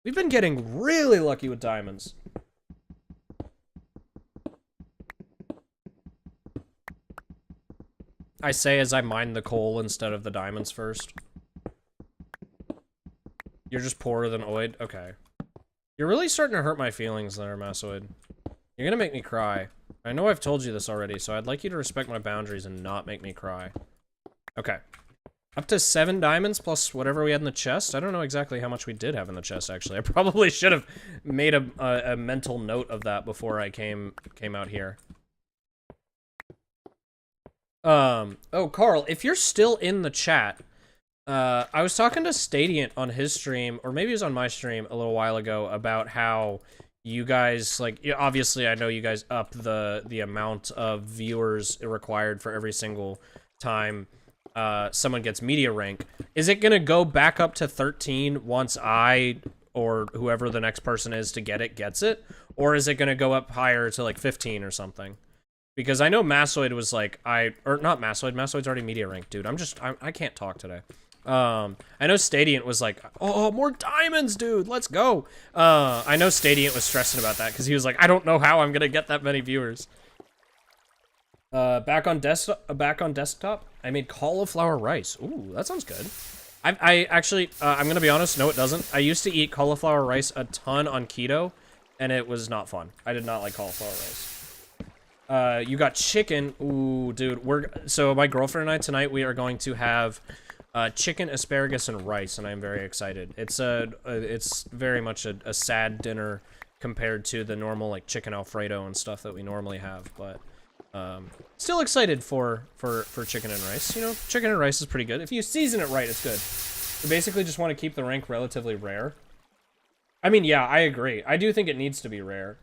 We've been getting really lucky with diamonds. I say as I mine the coal instead of the diamonds first. You're just poorer than Oid? Okay. You're really starting to hurt my feelings there, Massoid. You're gonna make me cry. I know I've told you this already, so I'd like you to respect my boundaries and not make me cry. Okay. Up to 7 diamonds plus whatever we had in the chest. I don't know exactly how much we did have in the chest, actually. I probably should have made a mental note of that before I came out here. Oh, Carl, if you're still in the chat, I was talking to Stadiant on his stream, or maybe it was on my stream a little while ago, about how... You guys, like, obviously I know you guys up the amount of viewers required for every single time someone gets media rank. Is it gonna go back up to 13 once I, or whoever the next person is to get it, gets it? Or is it gonna go up higher to, like, 15 or something? Because I know Massoid was like, or not Massoid, Massoid's already media rank, dude. I can't talk today. I know Stadiant was like, oh, more diamonds, dude, let's go. I know Stadiant was stressing about that because he was like, I don't know how I'm gonna get that many viewers. Back on desktop, I made cauliflower rice. Ooh, that sounds good. I actually, I'm gonna be honest, no it doesn't. I used to eat cauliflower rice a ton on keto, and it was not fun. I did not like cauliflower rice. You got chicken. Ooh, dude, so my girlfriend and I tonight, we are going to have chicken, asparagus, and rice, and I'm very excited. It's very much a sad dinner compared to the normal, like, chicken Alfredo and stuff that we normally have, but still excited for chicken and rice. You know, chicken and rice is pretty good. If you season it right, it's good. We basically just want to keep the rank relatively rare. I mean, yeah, I agree. I do think it needs to be rare.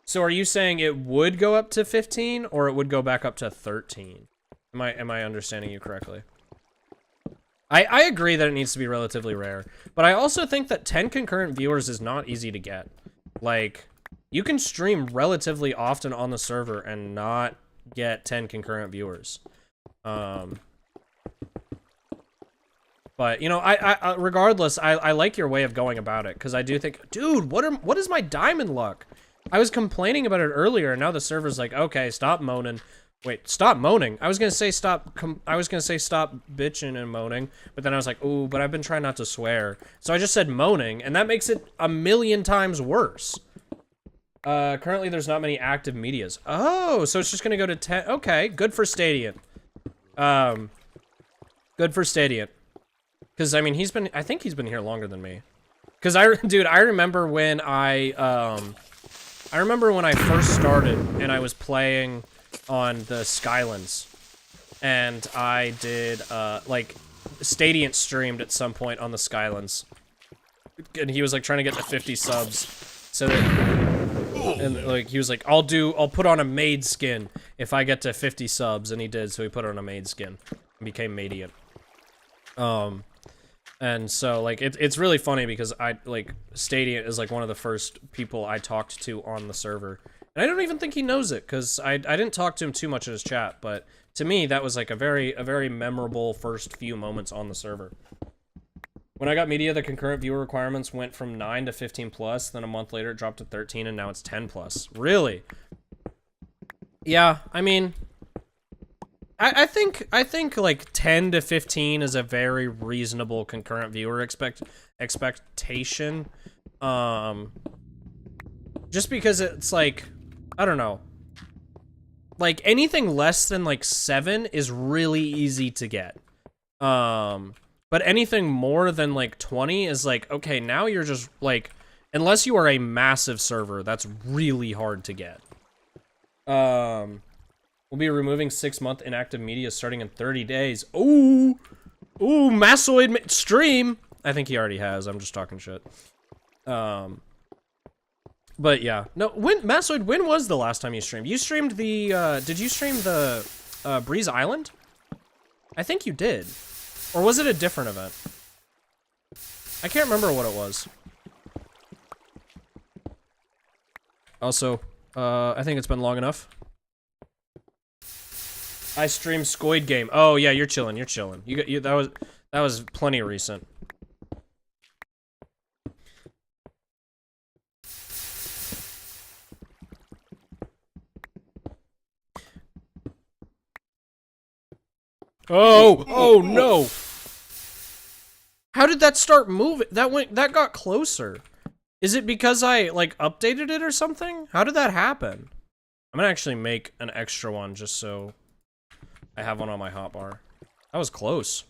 So are you saying it would go up to 15 or it would go back up to 13? Am I understanding you correctly? I agree that it needs to be relatively rare, but I also think that 10 concurrent viewers is not easy to get. Like, you can stream relatively often on the server and not get 10 concurrent viewers. But, you know, regardless, I like your way of going about it, because I do think, dude, what is my diamond luck? I was complaining about it earlier, and now the server's like, okay, stop moaning. Wait, stop moaning. I was gonna say stop bitching and moaning, but then I was like, ooh, but I've been trying not to swear. So I just said moaning, and that makes it a million times worse. Currently there's not many active medias. Oh, so it's just gonna go to 10. Okay, good for Stadiant. Good for Stadiant. Because, I mean, I think he's been here longer than me. Because, dude, I remember when I first started and I was playing on the Skylands. And I did, like, Stadiant streamed at some point on the Skylands. And he was, like, trying to get to 50 subs. So that, and, like, he was like, I'll put on a maid skin if I get to 50 subs. And he did, so he put on a maid skin and became Madiant. And so, like, it's really funny because Stadiant is, like, one of the first people I talked to on the server. And I don't even think he knows it, because I didn't talk to him too much in his chat, but to me, that was, like, a very memorable first few moments on the server. When I got media, the concurrent viewer requirements went from 9 to 15 plus, then a month later it dropped to 13, and now it's 10 plus. Really? Yeah, I mean... I think like 10 to 15 is a very reasonable concurrent viewer expectation. Just because it's like, I don't know. Like anything less than like 7 is really easy to get. But anything more than like 20 is like, okay, now you're just like, unless you are a massive server, that's really hard to get. We'll be removing 6-month inactive media starting in 30 days. Ooh, Massoid stream. I think he already has. I'm just talking shit. But yeah, no. Massoid, when was the last time you streamed? You streamed the. Did you stream the Breeze Island? I think you did, or was it a different event? I can't remember what it was. Also, I think it's been long enough. I streamed Squid Game. Oh yeah, you're chilling. You're chilling. That was plenty recent. Oh no! How did that start moving? That got closer. Is it because I like updated it or something? How did that happen? I'm gonna actually make an extra one just so I have one on my hotbar. That was close.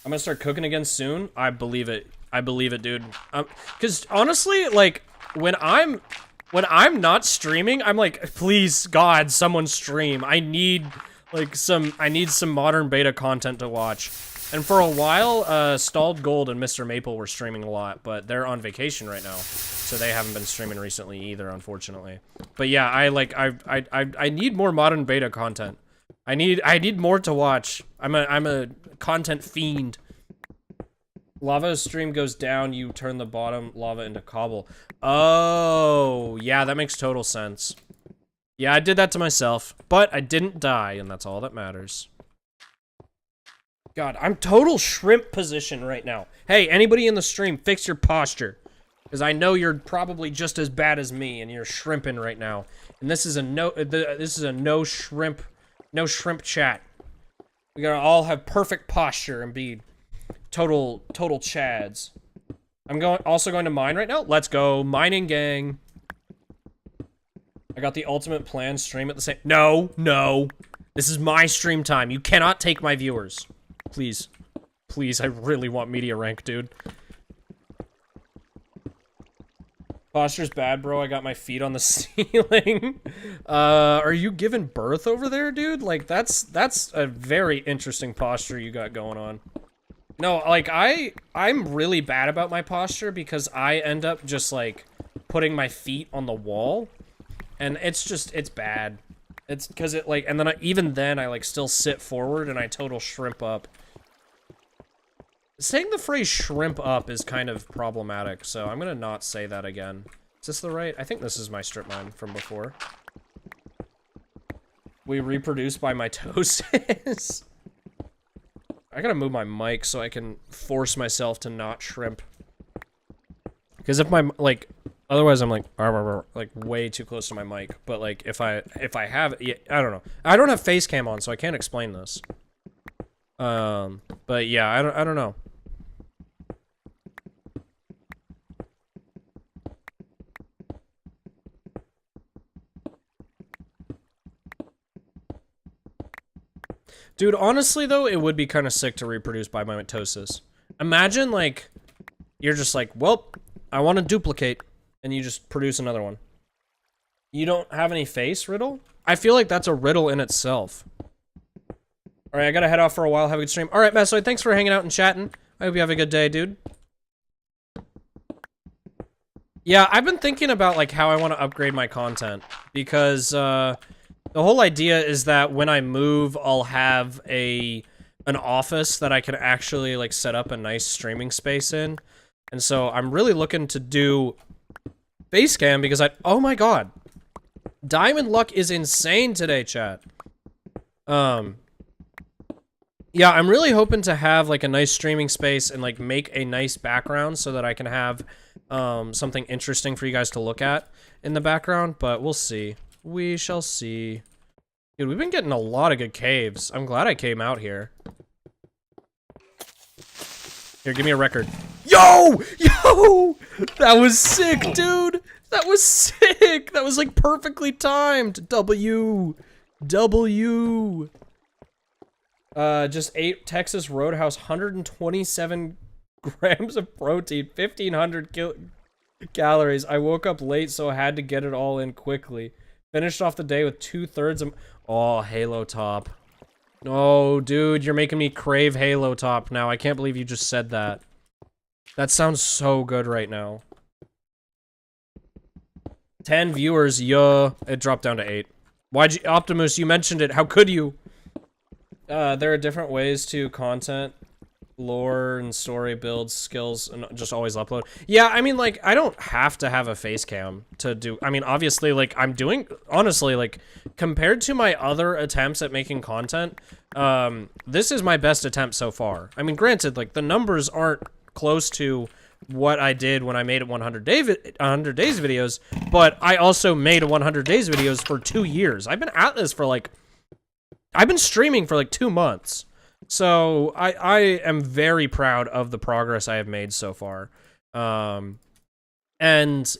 I'm gonna start cooking again soon. I believe it. I believe it, dude. Cause honestly, like when I'm not streaming, I'm like, please God, someone stream. I need some modern beta content to watch. And for a while, Stalled Gold and Mr. Maple were streaming a lot, but they're on vacation right now, so they haven't been streaming recently either, unfortunately. But yeah, I need more modern beta content. I need more to watch. I'm a content fiend. Lava stream goes down, you turn the bottom lava into cobble. Oh, yeah, that makes total sense. Yeah, I did that to myself, but I didn't die, and that's all that matters. God, I'm total shrimp position right now. Hey, anybody in the stream, fix your posture. Because I know you're probably just as bad as me, and you're shrimping right now. And this is a no shrimp chat. We gotta all have perfect posture and be total chads. I'm also going to mine right now. Let's go, mining gang. I got the ultimate plan stream at the same. No. This is my stream time. You cannot take my viewers. Please. Please, I really want media rank, dude. Posture's bad, bro. I got my feet on the ceiling. Are you giving birth over there, dude? Like, that's a very interesting posture you got going on. No, like, I'm really bad about my posture because I end up just, like, putting my feet on the wall. And it's bad. It's because it, like, and then even then, I, like, still sit forward and I total shrimp up. Saying the phrase shrimp up is kind of problematic, so I'm gonna not say that again. Is this the right? I think this is my strip mine from before. We reproduce by mitosis. I gotta move my mic so I can force myself to not shrimp. Because if my, like, otherwise I'm like, way too close to my mic. But like, if I have, yeah, I don't know. I don't have face cam on, so I can't explain this. But yeah, I don't know. Dude, honestly though, it would be kind of sick to reproduce by mitosis. Imagine like, you're just like, well, I want to duplicate, and you just produce another one. You don't have any face, Riddle? I feel like that's a riddle in itself. Alright, I gotta head off for a while, have a good stream. Alright, Messoid, thanks for hanging out and chatting. I hope you have a good day, dude. Yeah, I've been thinking about like how I want to upgrade my content, because the whole idea is that when I move, I'll have an office that I can actually like set up a nice streaming space in. And so I'm really looking to do face cam because oh my god. Diamond luck is insane today, chat. Yeah, I'm really hoping to have like a nice streaming space and like make a nice background so that I can have something interesting for you guys to look at in the background, but we'll see. We shall see. Dude, we've been getting a lot of good caves. I'm glad I came out here. Here, give me a record. Yo! Yo! That was sick, dude! That was sick! That was like perfectly timed! W. Just ate Texas Roadhouse, 127 grams of protein, 1,500 calories. I woke up late, so I had to get it all in quickly. Finished off the day with 2/3 of... Oh, Halo Top. No, dude, you're making me crave Halo Top now. I can't believe you just said that. That sounds so good right now. 10 viewers, yeah. It dropped down to 8. Why'd you... Optimus, you mentioned it. How could you? There are different ways to content, lore, and story builds, skills, and just always upload. Yeah, I mean, like, I don't have to have a face cam to do... I mean, obviously, like, I'm doing... Honestly, like, compared to my other attempts at making content, this is my best attempt so far. I mean, granted, like, the numbers aren't close to what I did when I made 100 days videos, but I also made 100 days videos for 2 years. I've been at this for, like... I've been streaming for, like, 2 months. So, I am very proud of the progress I have made so far. And,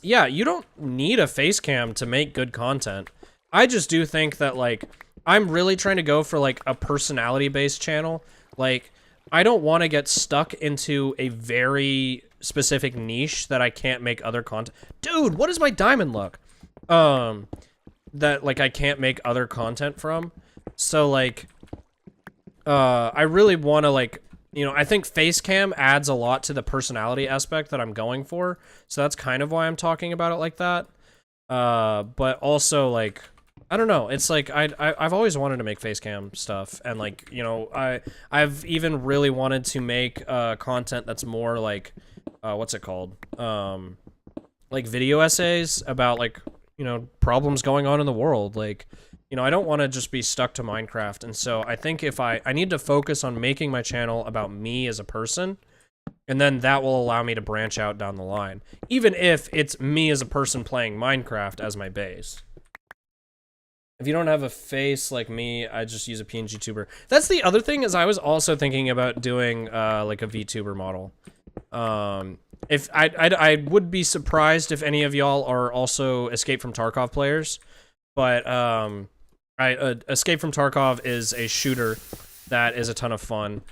yeah, you don't need a face cam to make good content. I just do think that, like, I'm really trying to go for, like, a personality-based channel. Like, I don't want to get stuck into a very specific niche that I can't make other content. Dude, what is my diamond luck? That, like, I can't make other content from. So, like... I really want to, like, you know, I think face cam adds a lot to the personality aspect that I'm going for, so that's kind of why I'm talking about it like that. But also, like, I don't know, it's like, I've always wanted to make face cam stuff, and, like, you know, I've even really wanted to make, content that's more, like, what's it called? Like, video essays about, like, you know, problems going on in the world, like... You know, I don't want to just be stuck to Minecraft, and so I think if I need to focus on making my channel about me as a person, and then that will allow me to branch out down the line, even if it's me as a person playing Minecraft as my base. If you don't have a face like me, I just use a PNG tuber. That's the other thing, is I was also thinking about doing, like a VTuber model. If I would be surprised if any of y'all are also Escape from Tarkov players, but, Escape from Tarkov is a shooter that is a ton of fun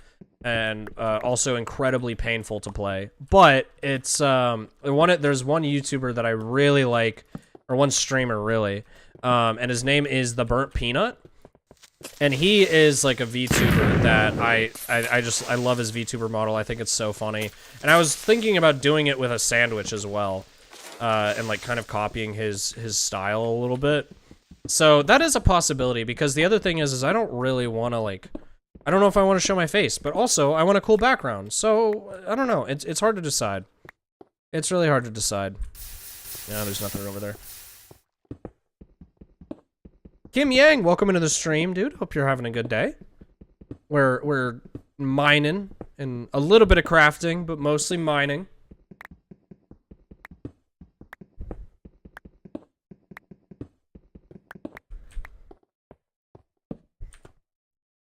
and also incredibly painful to play. But it's there's one YouTuber that I really like, or one streamer really, and his name is The Burnt Peanut. And he is like a VTuber that I love his VTuber model. I think it's so funny. And I was thinking about doing it with a sandwich as well. And like kind of copying his style a little bit. So that is a possibility, because the other thing is I don't really want to like, I don't know if I want to show my face, but also I want a cool background. So I don't know. It's hard to decide. It's really hard to decide. Yeah, there's nothing over there. Kim Yang, welcome into the stream, dude. Hope you're having a good day. We're mining and a little bit of crafting, but mostly mining.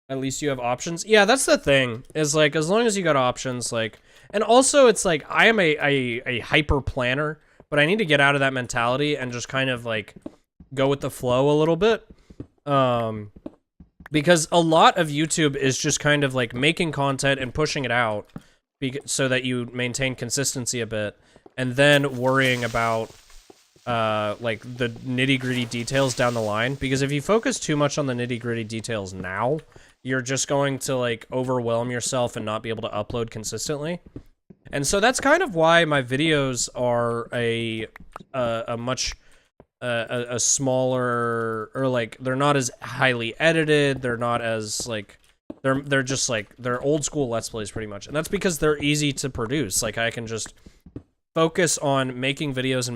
At least you have options. Yeah, that's the thing. Is like, as long as you got options, like, and also it's like I am a hyper planner, but I need to get out of that mentality and just kind of like go with the flow a little bit. Because a lot of YouTube is just kind of like making content and pushing it out so that you maintain consistency a bit, and then worrying about like the nitty-gritty details down the line. Because if you focus too much on the nitty-gritty details now, you're just going to like overwhelm yourself and not be able to upload consistently. And so that's kind of why my videos are a much smaller, or like they're not as highly edited. They're not as like they're just like they're old school Let's Plays pretty much. And that's because they're easy to produce. Like I can just focus on making videos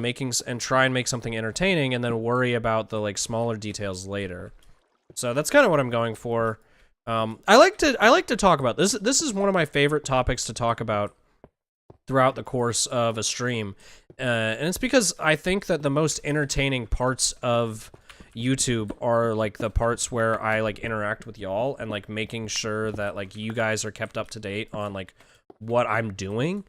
and try and make something entertaining, and then worry about the like smaller details later. So that's kind of what I'm going for. I like to talk about this. This is one of my favorite topics to talk about throughout the course of a stream, and it's because I think that the most entertaining parts of YouTube are like the parts where I like interact with y'all and like making sure that like you guys are kept up to date on like what I'm doing.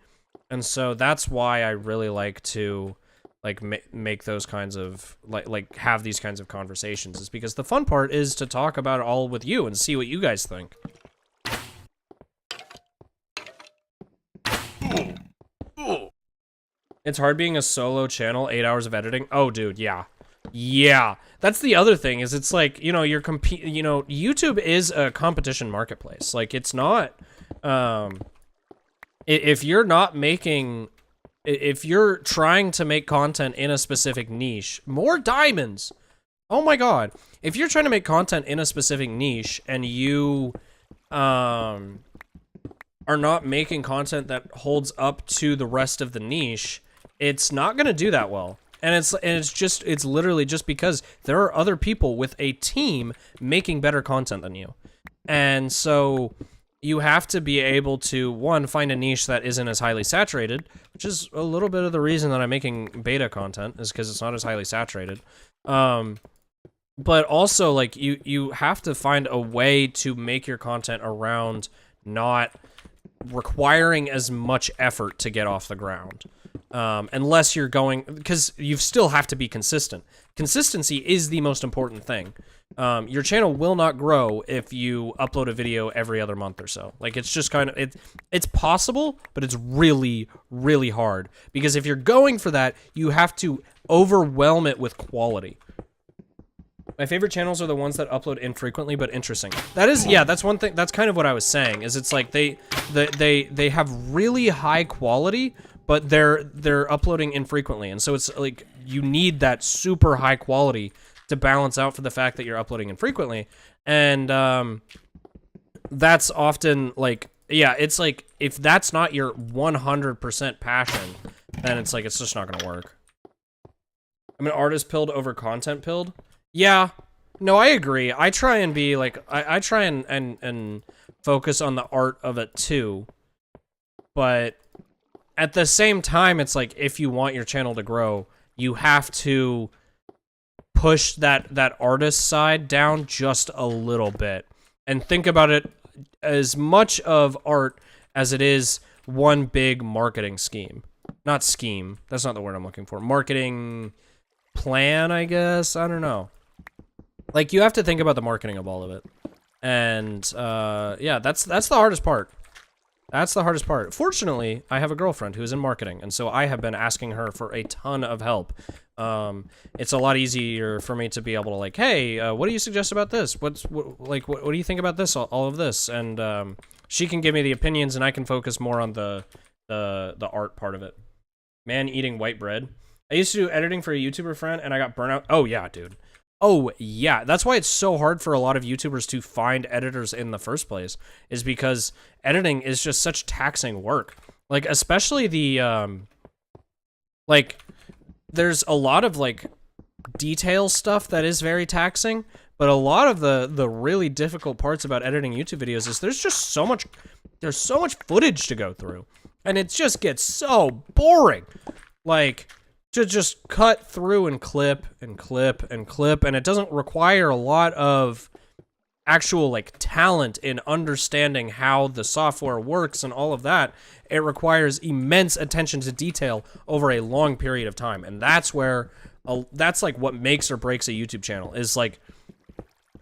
And so that's why I really like to like make those kinds of like have these kinds of conversations, is because the fun part is to talk about it all with you and see what you guys think. It's hard being a solo channel, 8 hours of editing. Oh, dude, yeah. Yeah. That's the other thing, is it's like, you know, YouTube is a competition marketplace. Like, it's not, if you're trying to make content in a specific niche, more diamonds. Oh my God. If you're trying to make content in a specific niche and you, are not making content that holds up to the rest of the niche, it's not going to do that well. And it's literally just because there are other people with a team making better content than you. And so you have to be able to, one, find a niche that isn't as highly saturated, which is a little bit of the reason that I'm making beta content, is because it's not as highly saturated. But also, like, you have to find a way to make your content around not requiring as much effort to get off the ground. Unless you're going, because you still have to be consistent. Consistency is the most important thing. Your channel will not grow if you upload a video every other month or so. Like, it's just kind of, it's possible, but it's really, really hard. Because if you're going for that, you have to overwhelm it with quality. My favorite channels are the ones that upload infrequently but interesting. That is, yeah, that's one thing. That's kind of what I was saying. Is it's like they have really high quality, but they're uploading infrequently, and so it's like you need that super high quality to balance out for the fact that you're uploading infrequently, and that's often like, yeah, it's like if that's not your 100% passion, then it's like it's just not gonna work. I'm an artist pilled over content pilled. Yeah, no, I agree. I try and be like, I try and focus on the art of it too, but at the same time, it's like, if you want your channel to grow, you have to push that artist side down just a little bit and think about it as much of art as it is one big marketing scheme. Not scheme. That's not the word I'm looking for. Marketing plan, I guess. I don't know. Like, you have to think about the marketing of all of it. And, yeah, that's the hardest part. That's the hardest part. Fortunately, I have a girlfriend who is in marketing, and so I have been asking her for a ton of help It's a lot easier for me to be able to like, hey, what do you suggest about this? What do you think about this? All of this, and she can give me the opinions, and I can focus more on the art part of it. Man eating white bread. I used to do editing for a YouTuber friend, and I got burnt out. Oh yeah, dude. Oh yeah, that's why it's so hard for a lot of YouTubers to find editors in the first place, is because editing is just such taxing work. Like, especially the, like, there's a lot of, like, detail stuff that is very taxing, but a lot of the really difficult parts about editing YouTube videos is there's so much footage to go through, and it just gets so boring. Like, to just cut through and clip and clip and clip, and it doesn't require a lot of actual like talent in understanding how the software works and all of that. It requires immense attention to detail over a long period of time, and that's where that's like what makes or breaks a YouTube channel, is like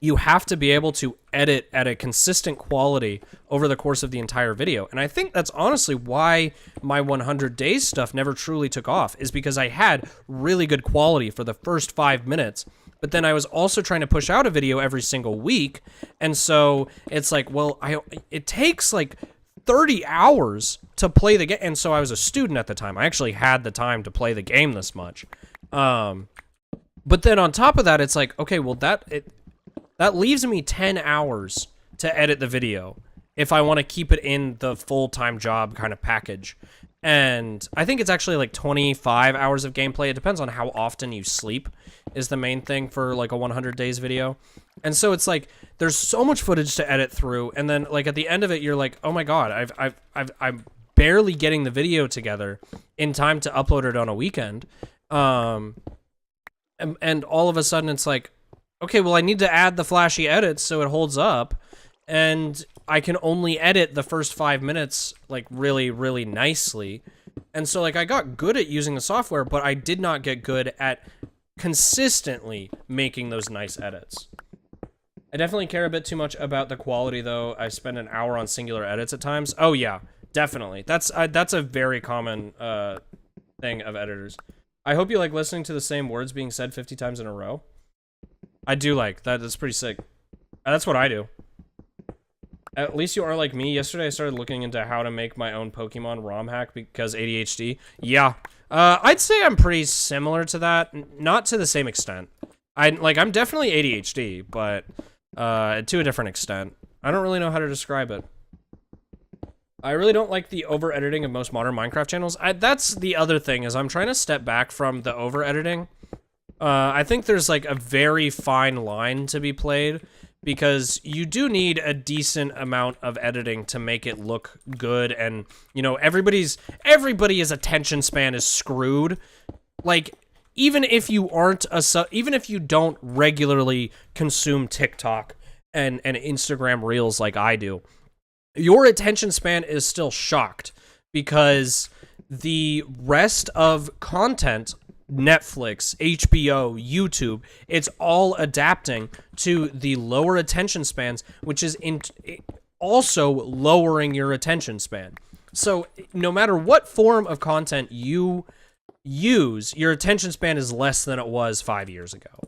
you have to be able to edit at a consistent quality over the course of the entire video. And I think that's honestly why my 100 days stuff never truly took off, is because I had really good quality for the first 5 minutes, but then I was also trying to push out a video every single week. And so it's like, well, it takes like 30 hours to play the game. And so I was a student at the time. I actually had the time to play the game this much. But then on top of that, it's like, okay, well, that leaves me 10 hours to edit the video if I want to keep it in the full-time job kind of package. And I think it's actually like 25 hours of gameplay. It depends on how often you sleep is the main thing for like a 100 days video. And so it's like there's so much footage to edit through, and then like at the end of it you're like, "Oh my god, I'm barely getting the video together in time to upload it on a weekend." And all of a sudden it's like, okay, well, I need to add the flashy edits so it holds up, and I can only edit the first 5 minutes, like, really, really nicely. And so, like, I got good at using the software, but I did not get good at consistently making those nice edits. I definitely care a bit too much about the quality, though. I spend an hour on singular edits at times. Oh, yeah, definitely. That's a very common thing of editors. I hope you like listening to the same words being said 50 times in a row. I do like that. That's pretty sick. That's what I do. At least you are like me. Yesterday I started looking into how to make my own Pokemon ROM hack because ADHD. Yeah. I'd say I'm pretty similar to that. Not to the same extent. I'm definitely ADHD, but to a different extent. I don't really know how to describe it. I really don't like the over-editing of most modern Minecraft channels. That's the other thing, is I'm trying to step back from the over-editing. I think there's like a very fine line to be played, because you do need a decent amount of editing to make it look good, and you know, everybody's attention span is screwed. Like, even if you don't regularly consume TikTok and Instagram Reels like I do, your attention span is still shocked, because the rest of content, Netflix, HBO, YouTube, it's all adapting to the lower attention spans, which is also lowering your attention span. So no matter what form of content you use, your attention span is less than it was 5 years ago.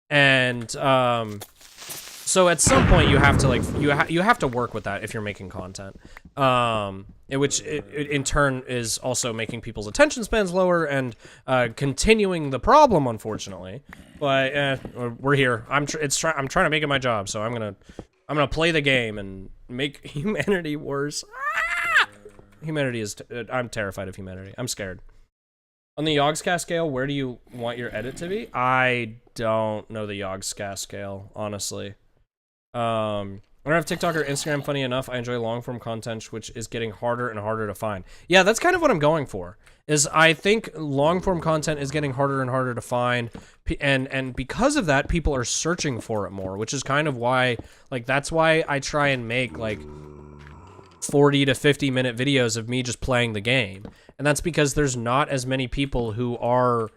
And so at some point you have to like you have to work with that if you're making content, which in turn is also making people's attention spans lower and continuing the problem, unfortunately. But we're here. I'm trying to make it my job, so I'm gonna play the game and make humanity worse. Ah! Humanity is I'm terrified of humanity. I'm scared. On the Yogscast scale, where do you want your edit to be? I don't know the Yogscast scale, honestly. I don't have TikTok or Instagram. Funny enough, I enjoy long-form content, which is getting harder and harder to find. Yeah, that's kind of what I'm going for. Is I think long-form content is getting harder and harder to find, and because of that, people are searching for it more, which is kind of why, like, that's why I try and make like 40 to 50 minute videos of me just playing the game, and that's because there's not as many people who are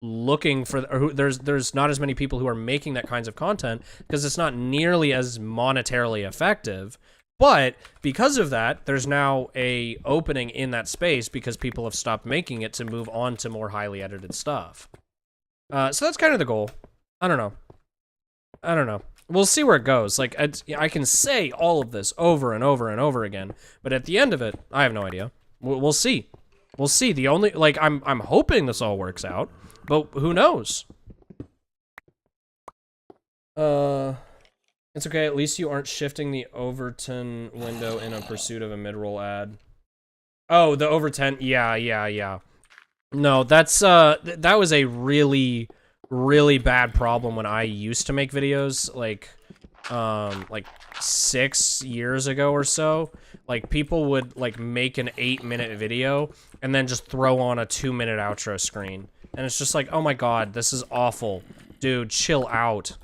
looking for, or there's not as many people who are making that kinds of content, because it's not nearly as monetarily effective. But because of that, there's now a opening in that space, because people have stopped making it to move on to more highly edited stuff. So that's kind of the goal. I don't know. We'll see where it goes. Like, I can say all of this over and over and over again, but at the end of it, I have no idea. We'll see. We'll see. The only, like, I'm hoping this all works out, but who knows? It's okay. At least you aren't shifting the Overton window in a pursuit of a mid-roll ad. Oh, the Overton. Yeah. No, that's, that was a really bad problem when I used to make videos, like 6 years ago or so. Like, people would, like, make an 8-minute video and then just throw on a 2-minute outro screen. And it's just like, oh my god, this is awful. Dude, chill out.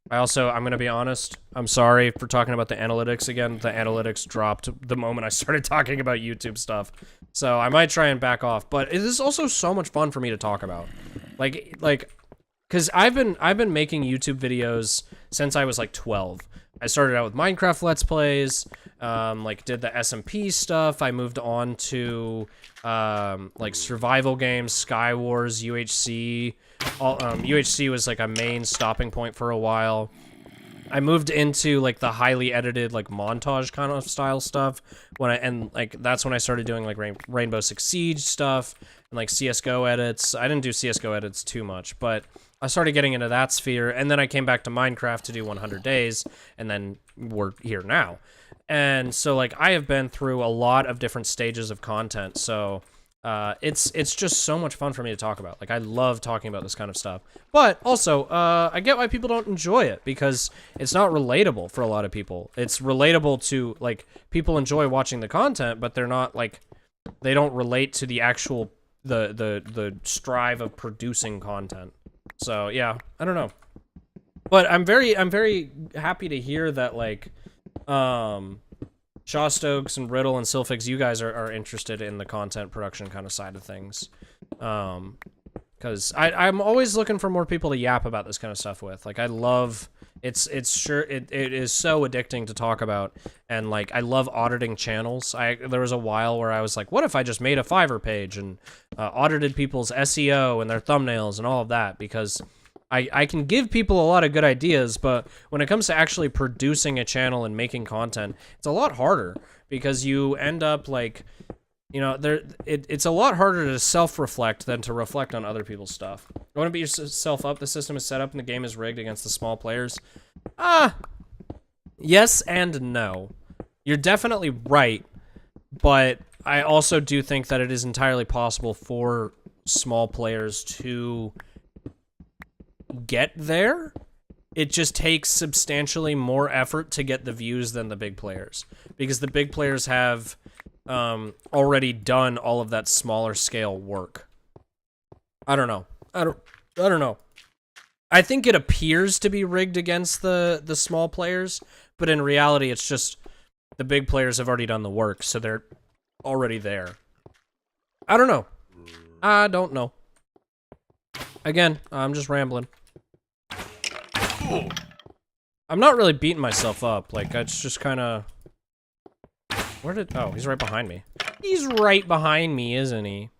I'm gonna be honest, I'm sorry for talking about the analytics again. The analytics dropped the moment I started talking about YouTube stuff. So I might try and back off, but it is also so much fun for me to talk about. Like, cause I've been making YouTube videos since I was like 12. I started out with Minecraft Let's Plays, like did the SMP stuff. I moved on to, like survival games, Sky Wars, UHC. UHC was like a main stopping point for a while. I moved into like the highly edited like montage kind of style stuff that's when I started doing like Rainbow Six Siege stuff and like CS:GO edits. I didn't do CS:GO edits too much, but I started getting into that sphere, and then I came back to Minecraft to do 100 days, and then we're here now. And so like I have been through a lot of different stages of content, so it's just so much fun for me to talk about. Like, I love talking about this kind of stuff. But also, I get why people don't enjoy it, because it's not relatable for a lot of people. It's relatable to, like, people enjoy watching the content, but they're not, like, they don't relate to the actual, the strive of producing content. So, yeah, I don't know. But I'm very happy to hear that, like, Shaw Stokes and Riddle and Sylphix, you guys are interested in the content production kind of side of things. Because I'm always looking for more people to yap about this kind of stuff with. Like, I love, it is so addicting to talk about, and like, I love auditing channels. There was a while where I was like, what if I just made a Fiverr page and audited people's SEO and their thumbnails and all of that, because I can give people a lot of good ideas, but when it comes to actually producing a channel and making content, it's a lot harder, because you end up like, you know, it's a lot harder to self-reflect than to reflect on other people's stuff. You want to beat yourself up, the system is set up and the game is rigged against the small players? Yes and no. You're definitely right, but I also do think that it is entirely possible for small players to get there. It just takes substantially more effort to get the views than the big players, because the big players have already done all of that smaller scale work. I don't know. I don't know. I think it appears to be rigged against the small players, but in reality, it's just the big players have already done the work, so they're already there. I don't know. I don't know. Again, I'm just rambling. I'm not really beating myself up. Like, it's just kind of... oh, he's right behind me. He's right behind me, isn't he?